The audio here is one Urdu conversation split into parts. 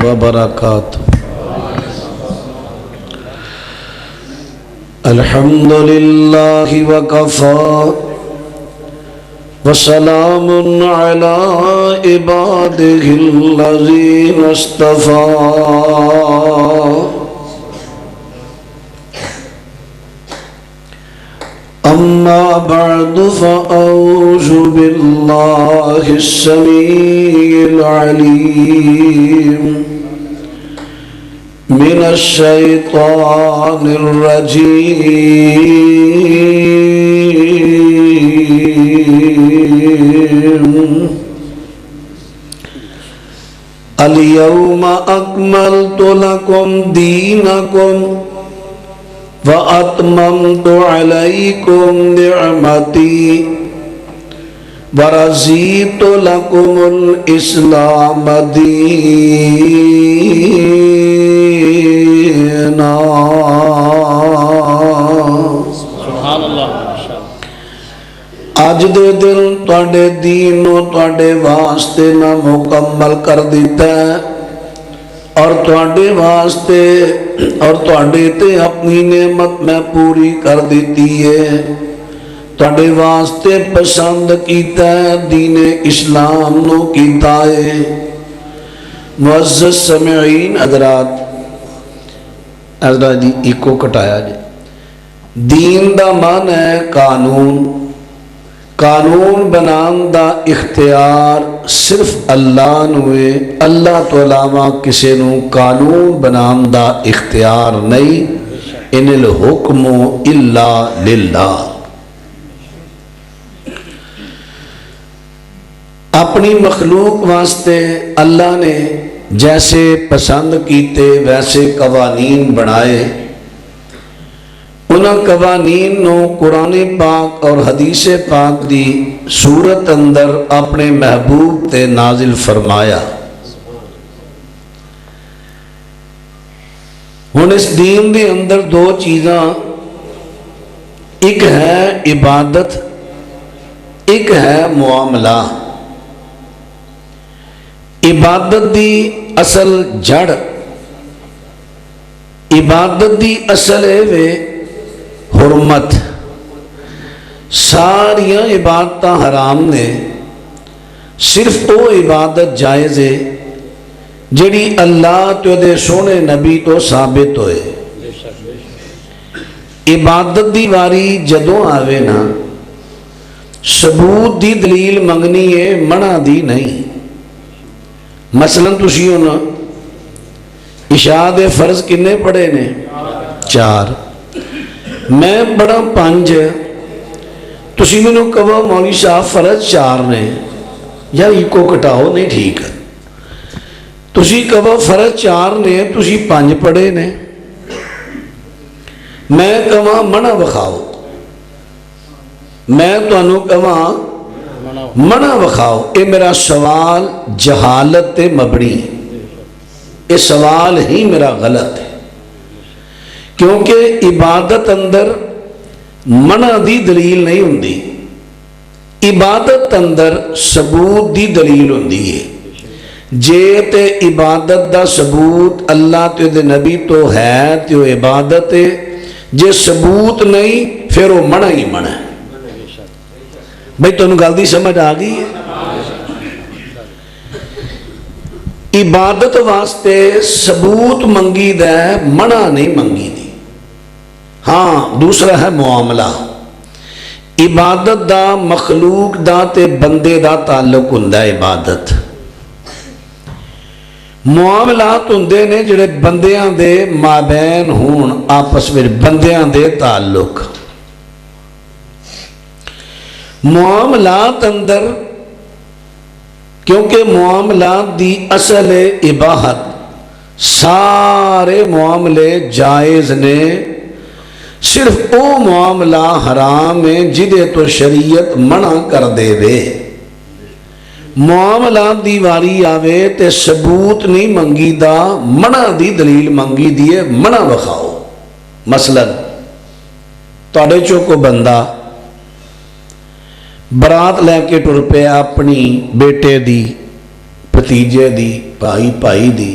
وبركاته. الحمد لله وكفى وسلام على عباده الذين اصطفى. أما بعد فأعوذ بالله السميع العليم من الشيطان الرجيم. اليوم أكملت لكم دينكم وَأَتْمَمْتُ عَلَيْكُمْ نِعْمَتِي وَرَضِيتُ لَكُمُ الْإِسْلَامَ دِينًا. سبحان اللہ. اج دے دن تواڈے دین نو تواڈے واسطے میں مکمل کر دیتا ہے اور تواڈے واسطے اور تواڈے تے اپنی نعمت میں پوری کر دیتی ہے. تواڈے واسطے پسند کیتا ہے دین اسلام نو کیتا ہے. معزز سامعین حضرات جی ایکو کٹایا جی. دین دا معنی ہے قانون. قانون بنان دا اختیار صرف اللہ نوے. اللہ تو علاوہ کسی نو قانون بنان دا اختیار نہیں. ان الحکم الا للہ. اپنی مخلوق واسطے اللہ نے جیسے پسند کیتے ویسے قوانین بنائے. انہاں قوانین نو قرآن پاک اور حدیث پاک دی صورت اندر اپنے محبوب تے نازل فرمایا. ہن اس دین دے اندر دو چیزاں، ایک ہے عبادت، ایک ہے معاملہ. عبادت دی اصل جڑ، عبادت دی اصل ہے وے حرمت. ساریاں عبادتاں حرام نے، صرف وہ عبادت جائز ہے جڑی اللہ تو دے سونے نبی تو ثابت ہوئے. عبادت دی واری جدوں آوے نا ثبوت دی دلیل منگنی ہے، منع دی نہیں. مثلا تسی ہونا عشاء دے فرض کنے پڑھے نے؟ 4. میں پڑھا 5. تسی میں نو کہو مولوی صاحب فرض 4 نے، یا ایکو کٹاؤ نہیں ٹھیک ہے. تسی کہو فرض 4 نے، تسی 5 پڑھے نے. میں کہاں منع بخاؤ، میں تو انہوں کہاں منع بخاؤ. اے میرا سوال جہالت تے مبنی، اے سوال ہی میرا غلط ہے. کیونکہ عبادت اندر منع دی دلیل نہیں ہوندی، عبادت اندر ثبوت دی دلیل ہوندی ہے. جے تے عبادت دا ثبوت اللہ تے دے نبی تو ہے تے وہ عبادت ہے. جے ثبوت نہیں پھر وہ منع ہی منع ہے. بھئی تو انہوں گل دی سمجھ آ گئی ہے. عبادت واسطے ثبوت منگی دے، منع نہیں منگی دی. ہاں دوسرا ہے معاملہ. عبادت دا مخلوق دا تے بندے دا تعلق ہوندا ہے. عبادت معاملات ہوندے نے جڑے بندیاں دے مابین ہون، آپس میں بندیاں دے تعلق. معاملات اندر کیونکہ معاملات دی اصل اباحت، سارے معاملے جائز نے، صرف او معاملہ حرام ہے جدے تو شریعت منع کر دے وے. معاملات دی واری آوے تے ثبوت نہیں منگی دا، منع دی دلیل منگی دیئے، منع بخاؤ. مثلا تاڑے چو کو بندہ برات لے کے ٹر پیا اپنی بیٹے دی، بھتیجے دی، بھائی دی،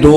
2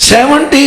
70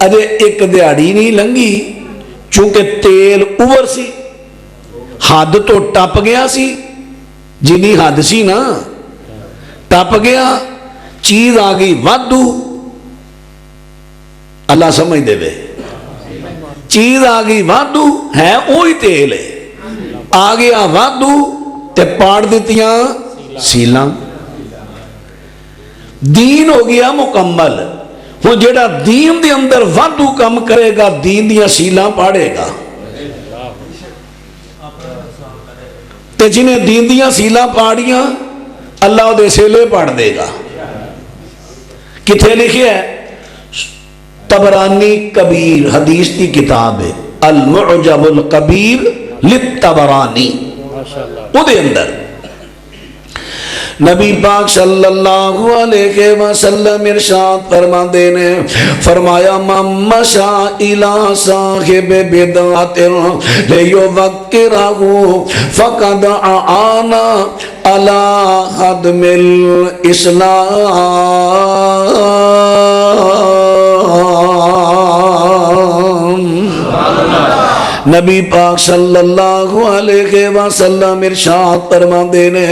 اجے ایک دیہڑی نہیں لنگھی چونکہ تیل اوور سی حد تو ٹپ گیا سی جنی حد سی نا ٹپ گیا چیز آ گئی وادو اللہ سمجھ دے وے چیز آ گئی وادو ہے وہی تیل ہے آ گیا وادو تے پاڑ دیتیاں سیلاں دین ہو گیا مکمل وہ جڑا دین دے اندر وادو کم کرے گا دین دیا سیلاں پاڑے گا تے جنہیں دین دیا سیلاں پاڑیاں اللہ دے سیلے پاڑ دے گا کتھے لکھے ہے طبرانی کبیر حدیث کی کتاب ہے المعجم الکبیر للطبرانی وہ دے اندر نبی پاک صلی اللہ علیہ وسلم ارشاد فرما دینے فرمایا من مشا الى صاحب بدعت لیوکرہ فقد اعانا علی حدم الاسلام نبی پاک صلی اللہ علیہ وسلم ارشاد فرما دینے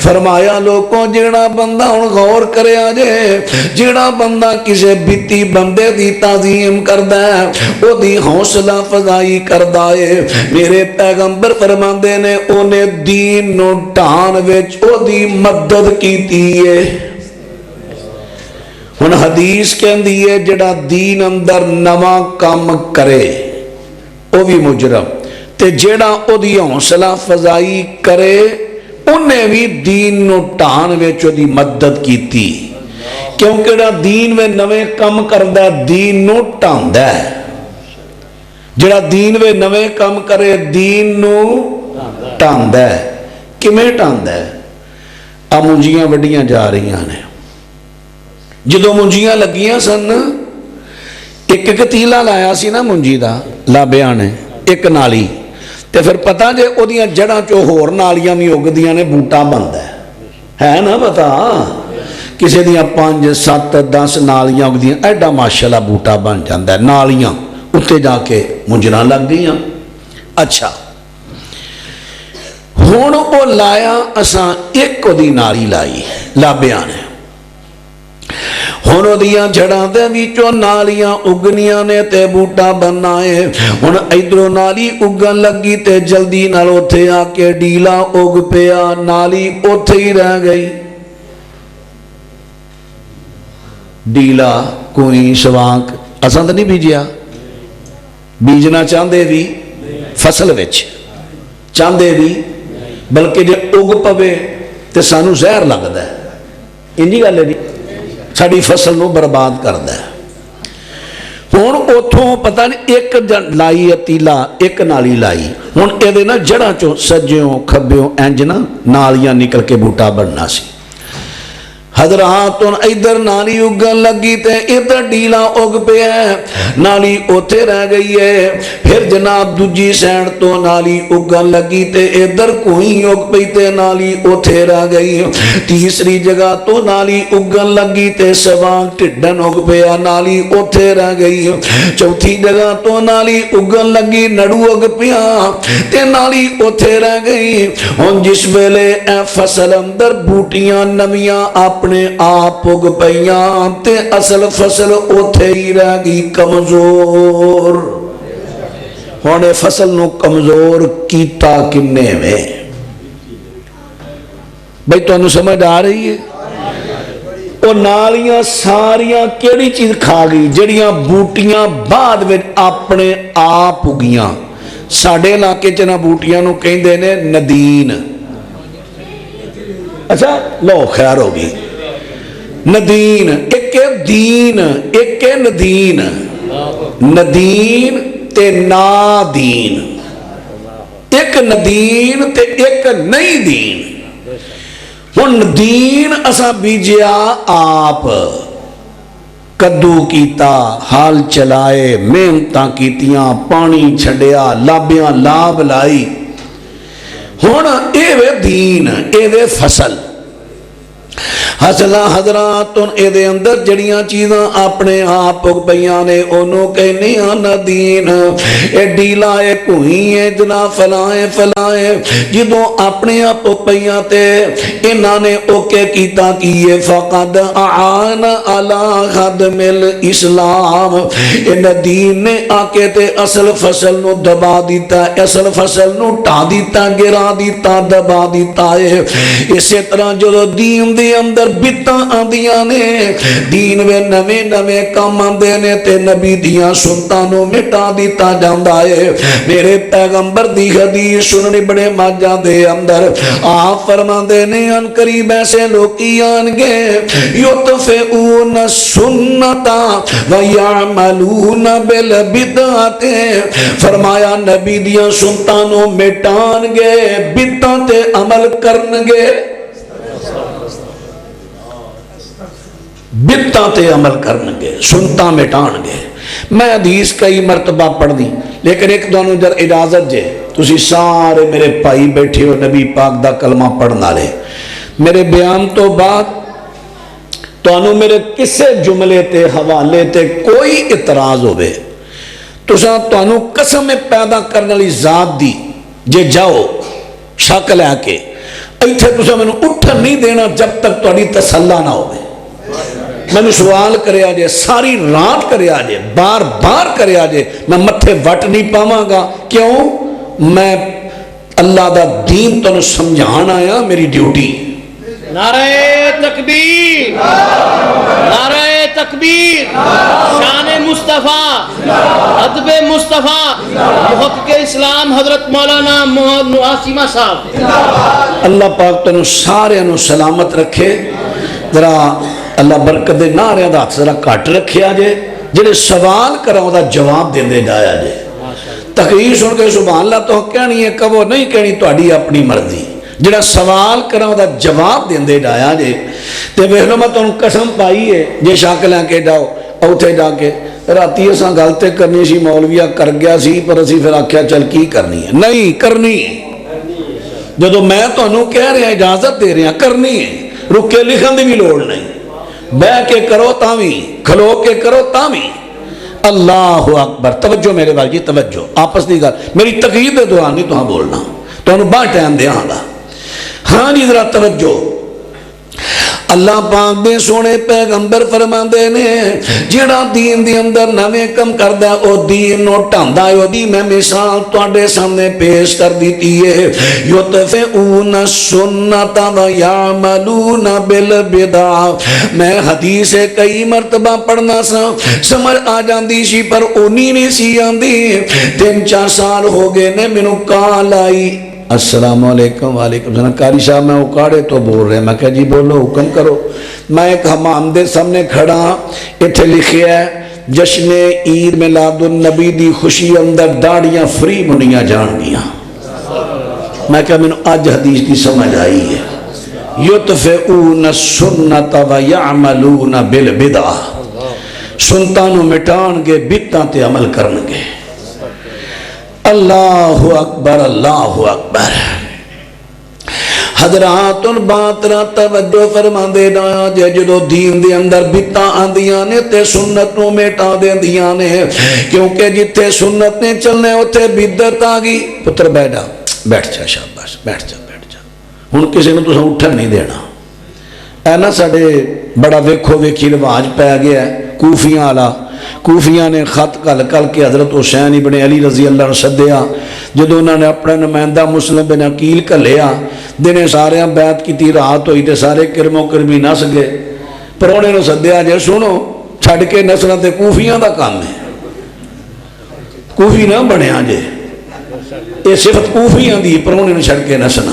فرمایا لوگوں جڑا بندہ ہن غور کرے آجے جڑا بندہ کسے بیتی بندے دی تعظیم کردہ ہے او دی حوصلہ فضائی کردہ ہے میرے پیغمبر فرما دینے انہیں دین نو ڈھان وچ او دی مدد کیتی ہے ہن حدیث کہندی ہے جڑا دین اندر نواں کام کرے وہ بھی مجرم تے جیڑا او دی حوصلہ فضائی کرے انہیں بھی دین نو ٹان ویچو دی مدد کیتی کیونکہ جڑا دین میں نویں کم کردہ دین نو ٹان ہے جڑا دین میں نویں کم کرے دین نو ٹان ہے کمیں ٹان ہے اب منجیاں وڈیاں جا رہی ہیں جدو منجیاں لگیاں سن ایک کتیلا لایا سی نا منجی دا لابیاں نے ایک نالی تے پھر پتا جے او دیاں جڑاں چو ہور نالیاں بھی اگ دیاں نے بوٹا بندا ہے نا پتا کسے دیاں 5 7 10 نالیاں اگ دیاں ایڈا ماشاءاللہ بوٹا بن جاندا ہے نالیاں اتے جا کے منجراں لگ گئیاں اچھا ہن او لایا اساں ایک دی نالی لائی لابیاں نے ہن دیاں جڑاں دے وچوں نالیاں اگنیاں نے تے بوٹا بننا ہے ہن ادھروں نالی اگن لگی تے جلدی نال اوتھے آ کے ڈیلا اگ پیا نالی اوتھے ہی رہ گئی ڈیلا کوئی سوانک اساں تے نہیں بیجیا بیجنا چاہندے بھی فصل وچ چاہندے بھی بلکہ جے اگ پوے تے سانو زہر لگدا ہے انجی گل ہے جی ساری فصل نو برباد کردا ہے ہن اوتھوں پتہ نہیں ایک لائی تیلا ایک نالی لائی ہن ایدے نا جڑاں چوں سجیوں کھبیوں انج نا نالیاں نکل کے بوٹا بننا سی حضرات ادھر نالی اگن لگی تے ادھر ڈیلا اگ پیا نالی اوتھے رہ گئی ہے پھر جناب دوجی سینڈ تو نالی اگن لگی تے ادھر کوئی اگ پئی تے نالی اوتھے رہ گئی تیسری جگہ تو نالی اگن لگی تے سوانگ ٹڈن اگ پیا نالی اوتھے رہ گئی چوتھی جگہ تو نالی اگن لگی نڑو اگ پیا تے نالی اوتھے رہ گئی ہن جس ویلے اے فصل اندر بوٹیاں نویاں اپنے آپ اگ پئیاں تے اصل فصل اوتھے ہی رہ گئی کمزور ہونے فصل نو کمزور کیتا کنے میں بھئی تو انہوں سمجھ آ رہی ہے وہ نالیاں ساریاں کیڑی چیز کھا گئی جڑیاں بوٹیاں بعد میں اپنے آپ اگیاں ساڑھے علاقے چنا بوٹیاں نو کہیں دینے ندین اچھا لو خیر ہوگی ندین ایک دین ایک ندین ندین تے نادین ایک ندین تے ایک نئی دین ہن دین اسا بیجیا آپ کدو کیتا حال چلائے محنتاں کیتیاں پانی چھڑیا لابیاں لاب لائی ہن اے وے دین اے وے فصل حسنا حضرات اے اندر جڑیاں چیزاں اپنے آپ پئیاں نے انہوں کہنے آنا دین اے ڈیلا اے کوئی اے جنا فلائیں فلائیں جدوں اپنے آپ پئیاں تے انہاں نے اوکے کیتا کیے فقد اعان علی خدم الاسلام ان دین نے آکے تے اصل فصل نو دبا دیتا اصل فصل نو ٹا دیتا گرا دیتا دبا دیتا ہے اسی طرح جو دین دے اندر بتاں آندیاں نے دین وے نوے نوے کام آندے نے تے نبی دیاں سنتانوں مٹا دیتا جاندہ ہے میرے پیغمبر دی حدیث سننے بڑے ماجہ دے اندر آپ فرما دے نے ان قریب ایسے لوگی آنگے یطفئون سنتا ویعملون بالبدعات فرمایا نبی دیاں سنتانوں مٹانگے بدعاں تے عمل کرنگے بدعاں تے عمل کرنگے سنتا مٹانگے میں حدیث کئی مرتبہ پڑھ دی لیکن ایک دونوں جر اجازت جے تسی سارے میرے پائی بیٹھے ہو نبی پاک دا کلمہ پڑھنا لے میرے بیان تو بعد تو انہوں میرے کسے جملے تے حوالے تے کوئی اعتراض ہوئے تو انہوں قسم پیدا کرنے لی ذات دی جے جاؤ شکل ہے کہ ایتھے تو میں نے اٹھن نہیں دینا جب تک تو انہی تسلہ نہ ہوئے میں نے سوال کرے آجے ساری رات کرے آجے بار بار کرے آجے میں متھے وٹ نہیں پاواں گا کیوں میں اللہ دا دین تو سمجھان آیا میری ڈیوٹی نعرہ تکبیر نعرہ تکبیر شان مصطفیٰ ادب مصطفیٰ محقق اسلام حضرت مولانا محمد نعاسیمہ صاحب اللہ پاک تو سارے انہوں سلامت رکھے ذرا اللہ برکت دے نعرے دا ذرا کٹ رکھے آجے جنہیں سوال کراؤں دا جواب دے جایا جے تقریر سن کے سبحان اللہ تو کہنی ہے کبھو نہیں کہنی تو اڈی اپنی مرضی جنہیں سوال کراؤں دا جواب دے جایا جے تے بہنوں میں تو ان قسم پائی ہے جے شاکلیں کے جاؤ اوتھے جا کے راتی اساں غلطے کرنی سی مولویہ کر گیا سی پر اسی پھر آکھیا چل کی کرنی ہے نہیں کرنی ہے جدو میں تو انہوں کہہ رہے ہیں اجازت دے رہے ہیں کرنی ہے رک کے لکھن دی بھی لوڑ نہیں بے کے کرو تاوی کھلو کے کرو تاوی اللہ اکبر توجہ میرے بھائی توجہ آپس دی گل میری تقریر دے دوران نہیں تو ہاں بولنا تو انہوں بہت ٹائم دے آنگا ہاں جی ذرا توجہ اللہ پاک دے سونے پیغمبر فرمان دے نے جڑا دین دی اندر نوے کم کردہ او دین نو ٹاندہ او دی میں مثال توڑے سامنے پیش کر دیتی ہے یطفئون سنتا ویعملون بالبدع میں حدیث کئی مرتبہ پڑھنا سا سمر آ جاندی سی پر انہی نہیں سی آندی 3-4 سال ہو گئے نے منو کال آئی السلام علیکم وعلیکم السلام کاری صاحب میں اکاڑے تو بول رہے ہیں میں کہا جی بولو حکم کرو میں ایک حمام دے سامنے کھڑا اتھے لکھے ہے جشن عید میلاد النبی دی خوشی اندر داڑیاں فری منیاں جان گیا میں کہا میں نے آج حدیث کی سمجھ آئی ہے یطفئون السنت ویعملون بالبدع سنتانو مٹان گے بدعاں تے عمل کرن گے اللہ اکبر اللہ اکبر حضرات بات را توجہ فرما دے نا جدو دین دے اندر بدعاں آندیاں نے تے سنت نو میٹا دے دیاں نے کیونکہ جتھے سنت نے چلنے ہوتے بدعت آ گئی پتر بیٹھ جا شاباش بیٹھ جا ہن کسی نے تساں اٹھن نہیں دینا اے نا ساڈے بڑا ویکھو ویکھی رواج پی گیا ہے کوفیاں والا کوفیاں نے خط کل کے حضرت حسین ابن علی رضی اللہ عنہ سدیا جدو انہوں نے اپنا نمائندہ مسلم بن عقیل کلیا دنے سارے بیعت کی تی رات ہوئی تے سارے کرموں کرمی نس گئے پرونے نے سدیا جے سنو چھڑ کے نسلہ تے کوفیاں دا کام ہے کوفی نہ بنے آجے یہ صفت کوفیاں دی پرونے نے چھڑ کے نسنا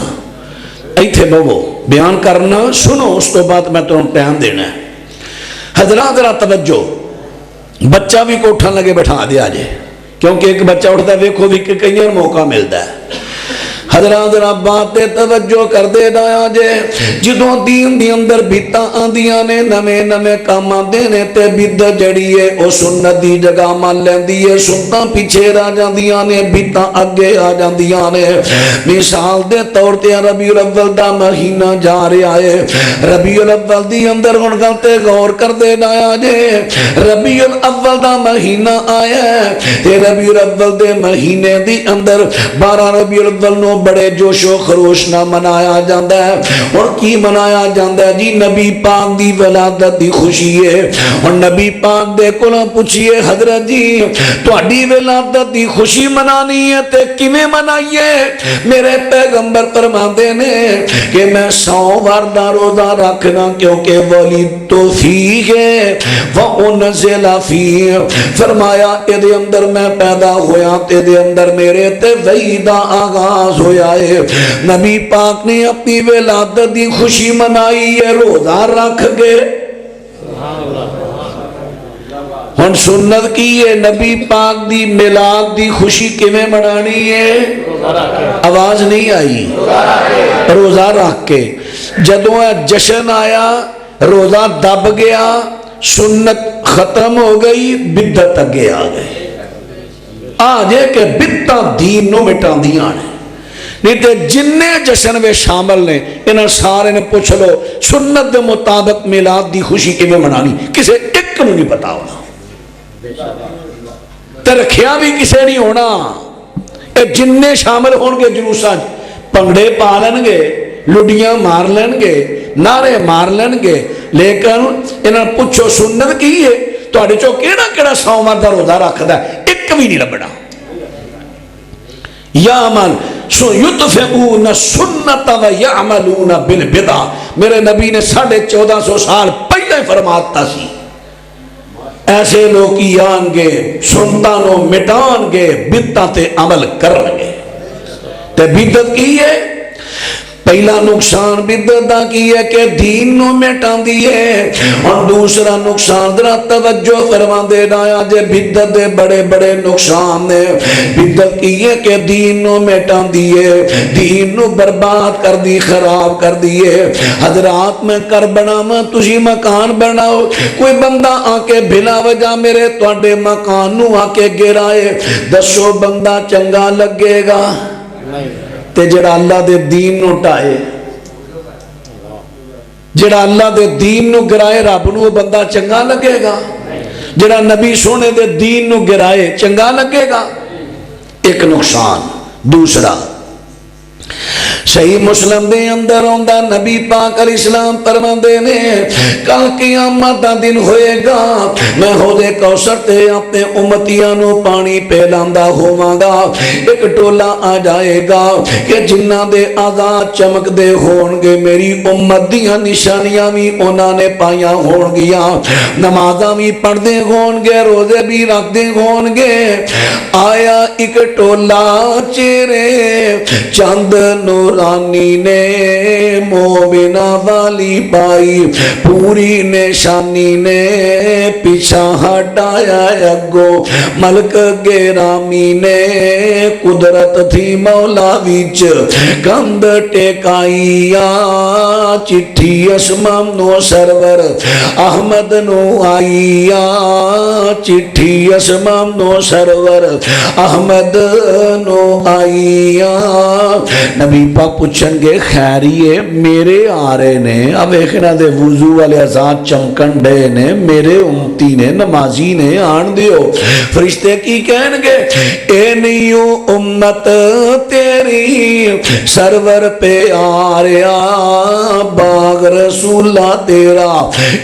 ایتھے بہو بیان کرنا سنو اس تو بعد میں تمہیں ٹائم دینا ہے حضرات ذرا توجہ بچہ بھی کو اٹھن لگے بٹھا دیا جائے کیونکہ ایک بچہ اٹھتا ہے ویکھو بھی کہ کئی موقع ملتا ہے حضرات ذرا بات تے توجہ کر دے دایا جے جدوں دین دی اندر بیتاں آندیاں نے نویں نویں کام آندے نے تے بدعت جڑی ہے او سنت دی جگہ مان لیندی ہے سنتاں پیچھے رہ جاندیاں نے بیتاں اگے آ جاندیاں نے مثال دے طور تے ربیع الاول دا مہینہ جا رہا ہے ربیع الاول دی اندر ہن گل تے غور کر دے دایا جے ربیع الاول دا مہینہ آیا ہے تے ربیع الاول دے مہینے دی اندر 12 ربیع الاول نو بڑے جوش و خروش نہ منایا جاندہ ہے اور کی منایا جاندہ ہے جی نبی پاک دی ولادت دی خوشی ہے اور نبی پاک دے کلوں پوچھئے حضرت جی تہاڈی ولادت دی خوشی منانی ہے تے کیویں منائیے میرے پیغمبر فرماندے نے کہ میں 100 وار دا روزہ رکھنا کیونکہ ولید فیہ وانزل فیہ فرمایا اے دے اندر میں پیدا ہویا تے دے اندر میرے تے وحی دا آغاز ہویا ہے نبی پاک نے اپنی ولادت دی خوشی منائی ہے روزہ رکھ کے ہن سنت کی ہے نبی پاک دی میلاد دی خوشی کیویں منانی ہے آواز نہیں آئی روزہ رکھ کے جدوں جشن آیا روزہ دب گیا سنت ختم ہو گئی بدعت اگے آ گئی آجے کہ بدعت دین نو مٹاندیاں نے نہیں تے جننے جشن میں شامل نے انہاں سارے نے پوچھ لو سنت دے مطابق میلاد دی خوشی کیویں منانی کسے ایک نو نہیں پتا ہونا تے رکھیا بھی کسے نہیں ہونا اے جننے شامل ہون گے جلوساں پنگڑے پا لین گے لڈیاں مار لین گے نعرے مار لین گے لیکن انہاں پوچھو سنت کی ہے تہاڈے چوں کیڑا کیڑا 100 وار دا روزہ رکھدا ہے ایک بھی نہیں لبنا یعمل یطفئون السنت و یعملون بالبدع میرے نبی نے 1450 سال پہلے فرماتا سی ایسے لوگ کی آن گے سنتانوں مٹان گے بدعت تے عمل کرن گے تے بدعت کی ہے پہلا نقصان بدعت دا کی ہے کہ دین نو مٹان دیئے اور دوسرا نقصان ذرا توجہ فرما دے دایا جے بدعت دے بڑے بڑے نقصان نے بدعت کی ہے کہ دین نو مٹان دیئے دین نو برباد کر دی خراب کر دیئے حضرات میں کر بناواں تسی مکان بناؤ کوئی بندہ آکے بلا وجہ میرے تواڈے مکان نو آکے گرائے دسو بندہ چنگا لگے گا تے جڑا اللہ دے دین نو ٹائے جڑا اللہ دے دین نو گرائے رب نو بندہ چنگا لگے گا جڑا نبی سونے دے دین نو گرائے چنگا لگے گا ایک نقصان دوسرا صحیح مسلم دے اندر ہوندہ نبی پاک علیہ السلام فرماندے نے کل قیامت دا دن ہوئے گا میں حوض کوثر تے اپنے امتیاں نو پانی پہلاندا ہوواں گا ایک ٹولا آ جائے گا کہ جنہاں دے آزاد چمک دے ہون گے میری امت دیاں نشانیاں بھی انہاں نے پائیاں ہون گیا نمازاں بھی پڑھ دے ہون گے روزے بھی رکھ دے ہون گے آیا ایک ٹولا چہرے چند نورانی نے مومنہ والی پائی پوری نشانی نے پیچھا ہٹایا اگو ملک گرامی نے قدرت تھی مولا ویچ کند ٹیکائیا چٹھی اسمام نو سرور احمد نو آئیا چٹھی اسمام نو سرور احمد نو آئیا نبی پاک پوچھن گے خیریے میرے آرے نے اب ایکنا دے وضو والے ازاد چمکن ڈے نے میرے امتی نے نمازی نے آن دیو فرشتے کی کہن گے اے نیو امت تیری سرور پہ آریا باغ رسولہ تیرا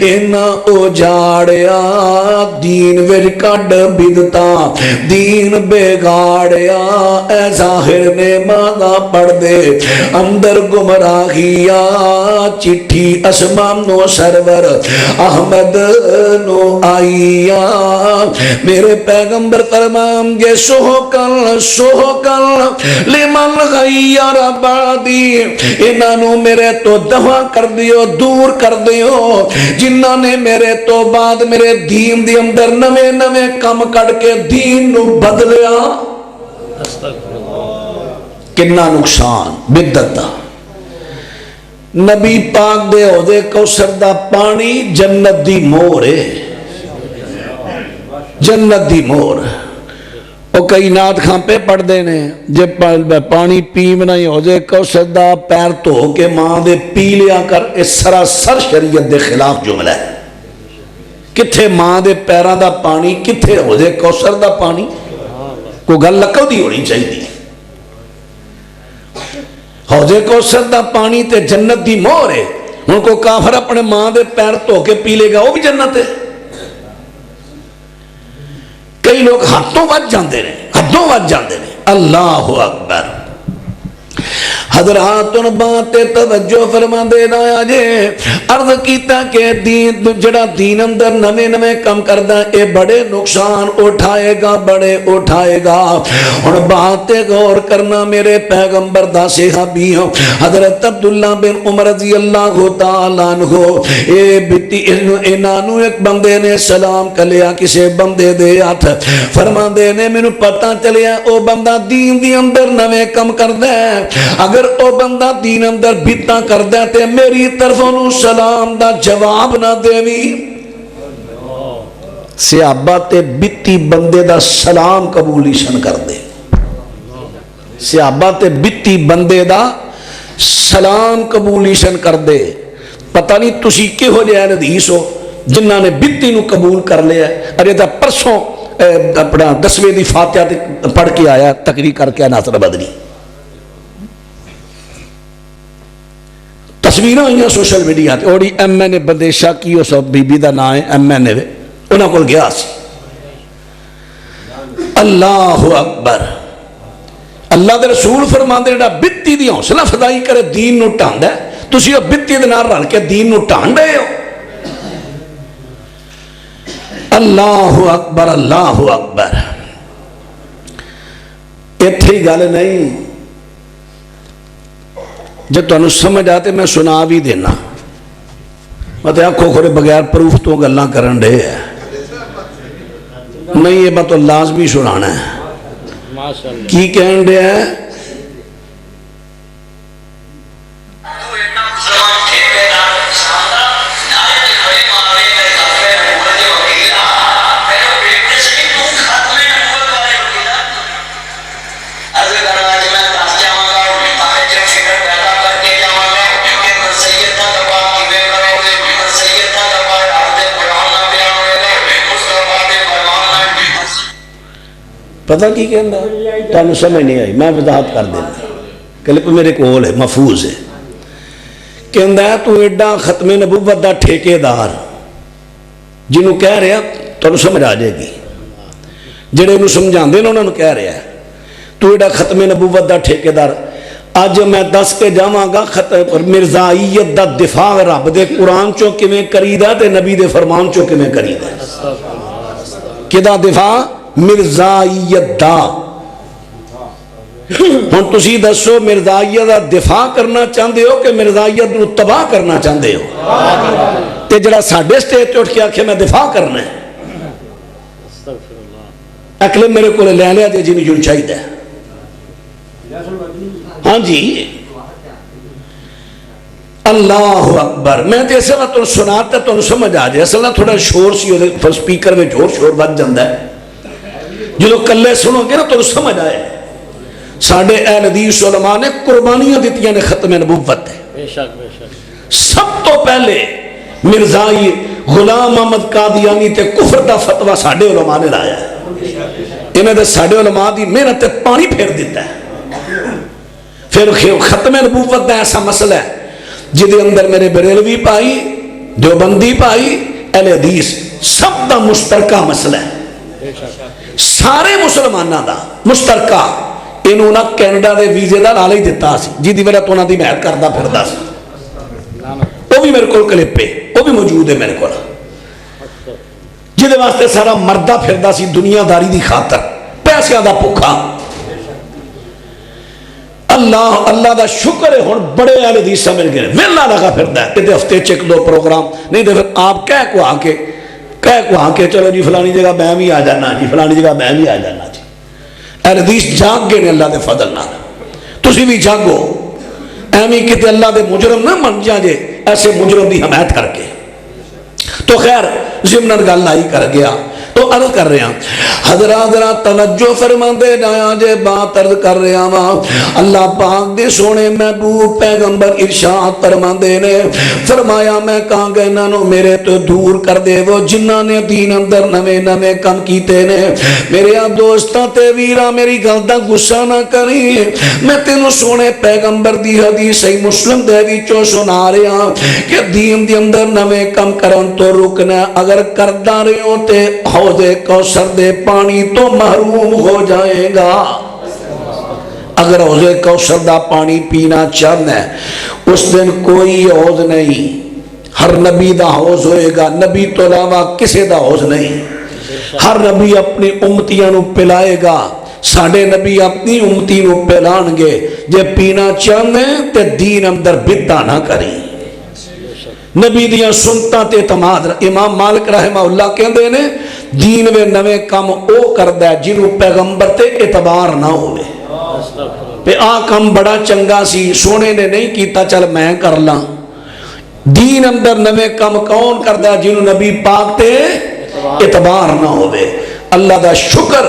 اینا اجاڑیا دین ورکڈ بدتا دین بگاڑیا اے ظاہر نے مانا پڑھ دے اندر گمراہیا چٹھی اسمام نو سرور احمد نو آئیا میرے پیغمبر فرمام گے سوکل لمن غیر بعدی انہوں میرے تو دفع کر دیو دور کر دیو جنہاں نے میرے تو بعد میرے دین دی اندر نوے نوے کم کڑ کے دین نو بدلیا کنا نقصان بدت دا نبی پاک دے عہدے کوثر دا پانی جنت دی مور ہے جنت دی مور وہ کئی نات کھاں پہ پڑھ دینے جب پانی پیمنا ہی عہدے کوثر دا پیر تو کے ماں دے پی لیا کر اس سراسر شریعت دے خلاف جملہ ہے کتھے ماں دے پیران دا پانی کتھے عہدے کوثر دا پانی کو گل لکو دی ہونی چاہیے حوضے کوثر دا پانی تے جنت دی مور ہے ان کو کافر اپنے ماں دے پیر تو کے پی لے گا وہ بھی جنت ہے کئی لوگ حدوں وج جاندے نے اللہ اکبر حضرات ان باتیں توجہ فرما دینا آجے عرض کیتا کہ جڑا دین اندر نوے کم کردہ اے بڑے نقصان اٹھائے گا اور باتیں غور کرنا میرے پیغمبر دا صحابیوں حضرت عبداللہ بن عمر رضی اللہ تعالیٰ عنہ اے نانو ایک بندے نے سلام کلیا کسے بندے دے ہاتھ فرما دے نے میں پتہ چلیا او بندہ دین دی اندر نوے کم کردہ اگر او بندہ دین اندر بیتاں کر دیتے میری طرف انہوں سلام دا جواب نہ دیوی صحابہ تے بیتی بندے دا سلام قبولیشن کر دے صحابہ تے بیتی بندے دا سلام قبولیشن کر دے پتہ نہیں تسی کے ہو جائے حدیث ہو جنہاں نے بیتی نو قبول کر لیا ارے دا پرسوں اپنا 10ویں دی فاتحہ پڑھ کے آیا تقریر کر کے ناصر بدنی تصویریں ہوئی سوشل میڈیا تے اوڑی ایم این اے بندیشہ کی وہ سب بی بی دا نا ہے ایم این اے انہاں کو گیا سی اللہ اکبر اللہ دے رسول فرماندے جڑا بتی دی حوصلہ فدائی کرے دین نو ٹاندا ہے تسی او بتی دے نال رل کے دین نو ٹانڈ رہے ہو اللہ اکبر اللہ اکبر ایتھے گل نہیں جب تو انہوں سمجھ آتے میں سنا بھی دینا مطلب آنکھوں کھوڑے بغیر پروف تو گلنا کرن رہے ہیں نہیں یہ بات تو لازمی سنانا ہے کی کہن رہے ہیں پتہ کی کہنا تو انہوں سمجھ نہیں آئی میں وضاحت کر دینا کلپ میرے کول ہے محفوظ ہے کہنا ہے تو ایڈا ختم نبوت دا ٹھیکے دار جنہوں کہہ رہے تو انہوں سمجھ آ جائے گی جڑے انہوں سمجھان دے انہوں کہہ رہے ہیں تو ایڈا ختم نبوت دا ٹھیکے دار آج میں دس کے جاواں گا مرزائیت دا دفاع رب دے قرآن چوں کمیں کریدہ تے نبی دے فرمان چوں کمیں کریدہ کدا دفاع مرزائیت دا ہن تسی دسو مرزائیت دا دفاع کرنا چاہتے ہو کہ مرزائیت نو تباہ کرنا چاہتے ہو تے جڑا ساڑھے سٹیج تے اٹھ کے آکھے میں دفاع کرنا ہے اکلے میرے کو لے لیا دے جنہی جن چاہیے ہے ہاں جی اللہ اکبر میں تے ایسے وقت سناتا تو سمجھ آ جائے اصلا تھوڑا شور سی ہوتے سپیکر میں شور بچ جاندہ ہے جو کلے سنو گے نا تو سمجھ آئے ساڑھے اہل حدیث علماء نے قربانیاں دیتیاں نے ختم نبوت ہے سب تو پہلے مرزائی غلام محمد قادیانی تے کفر دا فتوہ ساڑھے علماء نے لایا ہے انہیں دے ساڑھے علماء دی محنت تے پانی پھیر دیتا ہے پھر ختم نبوت دا ایسا مسئلہ ہے جدے اندر میرے بریلوی پائی دیوبندی پائی اہل حدیث سب دا مشترکہ مسئلہ ہے سارے مسلمانہ دا مشترکہ انہوں نے کینیڈا دے ویزے دا لالا ہی دیتا سی جی دی وجہ تو انہوں دی محر کردہ پھردا سی وہ بھی میرے کو کلپ پہ وہ بھی موجود ہے میرے کو جدے واسطے سارا مردہ پھردا سی دنیا داری دی خاطر پیسے دا پکھا اللہ دا شکر ہے ہون بڑے اہل حدیث سمجھ گئے ویلا لگا پھردا ہے کہ ہفتے چیک دو پروگرام نہیں دے پھر آپ کہہ کو آ کے چلو جی فلانی جگہ میں بھی آ جانا جی فلانی جگہ میں بھی آ جانا جی اہل حدیث جاگ گئے نے اللہ دے فضل نال تسی بھی جاگو، ایویں کتے اللہ دے مجرم نہ من جاجے ایسے مجرم دی حمایت کر کے۔ تو خیر ضمن گل آئی کر گیا تو عرض کر رہے ہیں حضرات توجہ فرما دے جایا جے بات عرض کر رہے ہیں اللہ پاک دے سونے محبوب پیغمبر ارشاد فرما دے نے فرمایا میں کہاں گئے نانو میرے تو دور کر دے وہ جنہ نے دین اندر نوے نوے کم کیتے نے میرے دوستاں تے ویرا میری گل دا غصہ نہ کری میں تینوں سونے پیغمبر دی حدیث صحیح مسلم دے وچوں سنا رہا ہوں کہ دین دے اندر نوے کم کرن تو رکنا اگر کردہ رہے ہوتے حوض کوثر دے پانی تو محروم ہو جائے گا۔ اگر حوض کوثر دا پانی پینا چاہنا ہے اس دن کوئی حوض نہیں، ہر نبی دا حوض ہوئے گا، نبی تو علاوہ کسی دا حوض نہیں، ہر نبی اپنی امتیاں نو پلائے گا، ساڑھے نبی اپنی امتی نو پلان گے جے پینا چاہنے تے دین اندر بدعہ نہ کریں، نبی دیاں سنتا تے اعتماد۔ امام مالک رحمہ اللہ کہندے نے دین وے نوے کام او کردہ ہے جنہوں پیغمبر تے اعتبار نہ ہوئے پہ آ کم بڑا چنگا سی سونے نے نہیں کیتا چل میں کر لاں۔ دین اندر نوے کام کون کردہ ہے جنہوں نبی پاک تے اعتبار نہ ہوئے۔ اللہ دا شکر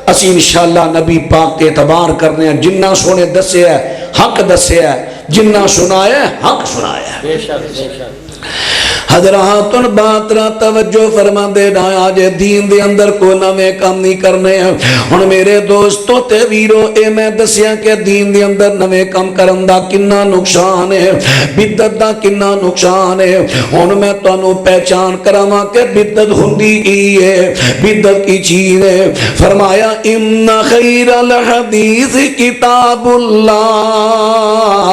اسی انشاءاللہ نبی پاک تے اعتبار کرنے ہیں، جنہ سونے دسے ہے حق دسے ہے، جنہ سنائے حق سنائے ہے۔ حضرات ان بات را توجہ فرما دے ڈایا جے دین دے اندر کو نوے کام نہیں کرنے ہیں۔ ہن میرے دوستوں تے ویرو اے میں دسیا کہ دین دے اندر نوے کام کرن دا کنا نقصان ہے، بدعت دا کنا نقصان ہے۔ ہن میں تانوں پہچان کراواں کہ بدعت ہوندی کی ہے، بدعت کی چیز ہے۔ فرمایا ان خیر الحدیث کتاب اللہ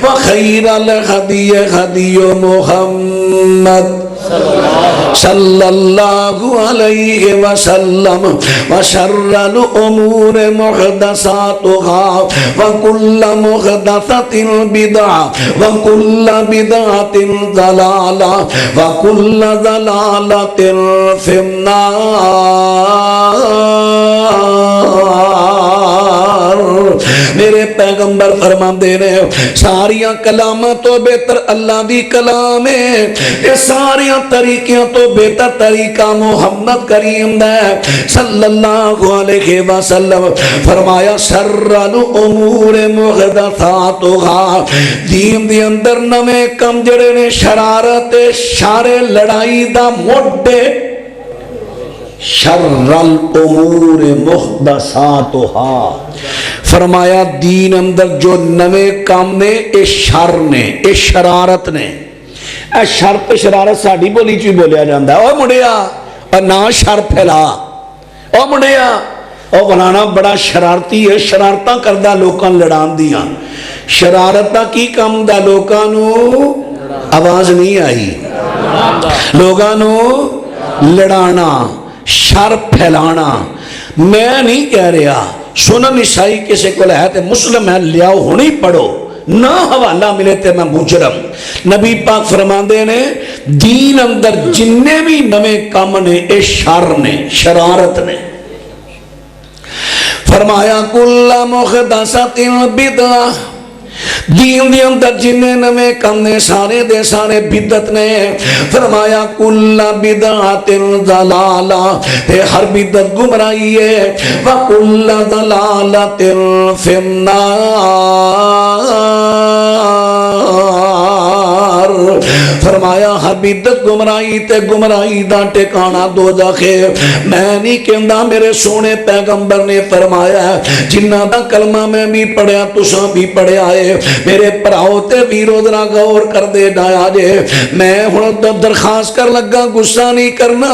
وخیر الہدی ہدی محمد صلی اللہ علیہ وسلم وشر الامور محدثاتها وکل محدثۃ بدعہ وکل بدعۃ ضلالہ وکل ضلالۃ فی النار۔ میرے پیغمبر فرماندے نے ساریاں کلاماں تو بہتر اللہ دی کلام ہے، یہ ساریاں طریقیاں تو بہتر طریقہ محمد کریم ہے صلی اللہ علیہ وسلم۔ فرمایا شر الامور محدثاتها، دین دی اندر نوے کم جڑے نے شرارت شارے لڑائی دا موڈے، شر الامور محدثاتها، فرمایا دین اندر جو نوے کام نے اے شر نے اے شرارت نے، اے شر تے شرارت ساڑی بولی چوی بولیا جاندہ ہے۔ او مڑیا اور نہ شر پھیلا، او مڑیا او بنانا بڑا شرارتی ہے، شرارتاں کردہ لوکاں لڑان دیاں، شرارتاں کی کام دا لوکانو آواز نہیں آئی، لوگانو لڑانا شر پھیلانا۔ میں نہیں کہہ رہا سنن نسائی کسی کو ہے تے مسلم ہے لیاؤ ہونی پڑھو، نہ حوالہ ملے تے میں مجرم۔ نبی پاک فرماندے نے دین اندر جننے بھی نوے کام نے اے شر نے شرارت نے۔ فرمایا کل محدثۃ بدعہ، دین دے اندر جننے نوے کم نے سارے دے سارے بدعت نے۔ فرمایا کل بدعت ضلالہ، تے ہر بدعت گمراہی ہے، وکل ضلالۃ فی النار۔ فرمایا ہر بدعت گمراہی تے گمراہی دا ٹھکانہ دوزخ ہے۔ میں نہیں کہندا میرے سونے پیغمبر نے فرمایا جنہ دا کلمہ میں بھی پڑھیا تساں بھی پڑھیا ہے۔ میرے پراؤ تے ویرو ذرا غور کر دے ڈایا جے، میں ہن درخواست کر لگا غصہ نہیں کرنا،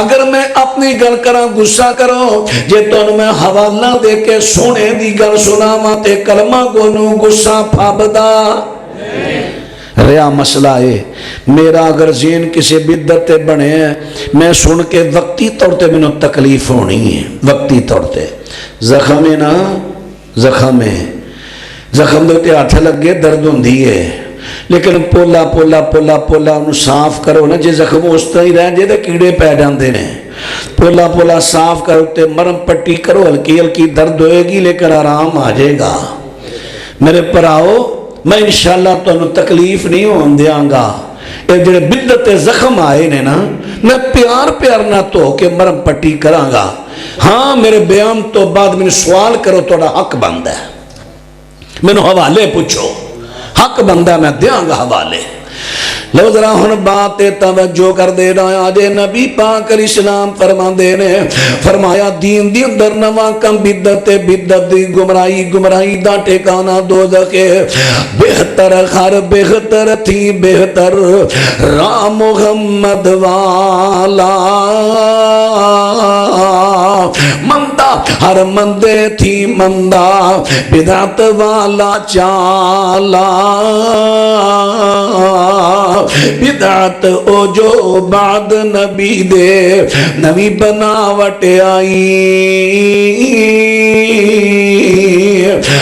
اگر میں اپنی گل کراں غصہ کرو، جے تانوں میں حوالہ دے کے سونے دی گل سناواں تے کلمہ کونوں غصہ پھبدا ریا۔ مسئلہ ہے میرا اگر ذہن کسی بدعت تے بنے ہیں میں سن کے وقتی طور تے میں تکلیف ہونی ہے، وقتی طور تے زخم ہے نا، زخم ہے، زخم دے تے ہاتھ لگے درد ہوندی ہے، لیکن پولا پولا پولا پولا انہوں صاف کرو نا، جے زخم اس طرح ہی رہ جے تے کیڑے پہ جاندے نے، پولا پولا صاف کرو تے مرم پٹی کرو، ہلکی ہلکی درد ہوئے گی لیکن آرام آ جائے گا۔ میرے پراؤ میں انشاءاللہ تمہیں تکلیف نہیں ہون دیاں گا. یہ جڑے بدت زخم آئے نے نا میں پیار پیار نہ تو کہ مرم پٹی کراں گا. ہاں میرے بیان تو بعد میں سوال کرو توڑا حق بندہ ہے, میں نے حوالے پوچھو, حق بندہ میں دیاں گا حوالے. لو ذرا ہن بات توجہ کر دے رہا آج نبی پاک علیہ السلام فرما دے نے فرمایا دین دی اندر نواں کم بدت بدت دی گمراہی دا ٹھکانہ دوزخ ہے. بہتر خر بہتر تھی بہتر رام محمد والا مندہ ہر مندے تھی مندہ بدعت والا چالا بدعت او جو بعد نبی دے نبی بناوٹ آئی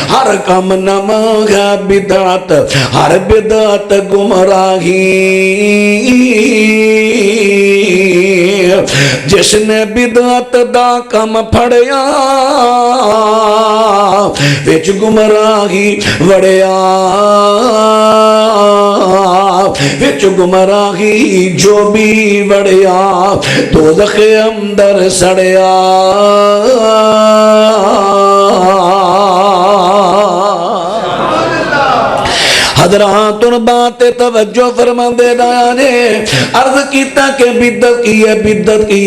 ہر کم نماغ بدعت ہر بدعت گمراہی جس نے بدعت دا کم پھڑیا وچ گمراہی وڑیا وچ گمراہی جو بھی وڑیا دوزخ اندر سڑیا. حضرات ان بات توجہ فرما دے ڈایا نے عرض کیتا کہ بدت کی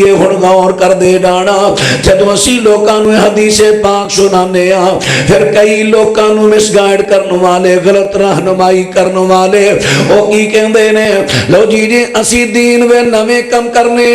ہے ہن غور کر دے ڈانا. جدو اسی لوکاں نو حدیث پاک سنانے پھر کئی لوکاں نو مس گائیڈ کرنے والے غلط رہنمائی کرنے والے او کی کہندے نے لو جی اسی دین وے نویں کم کرنے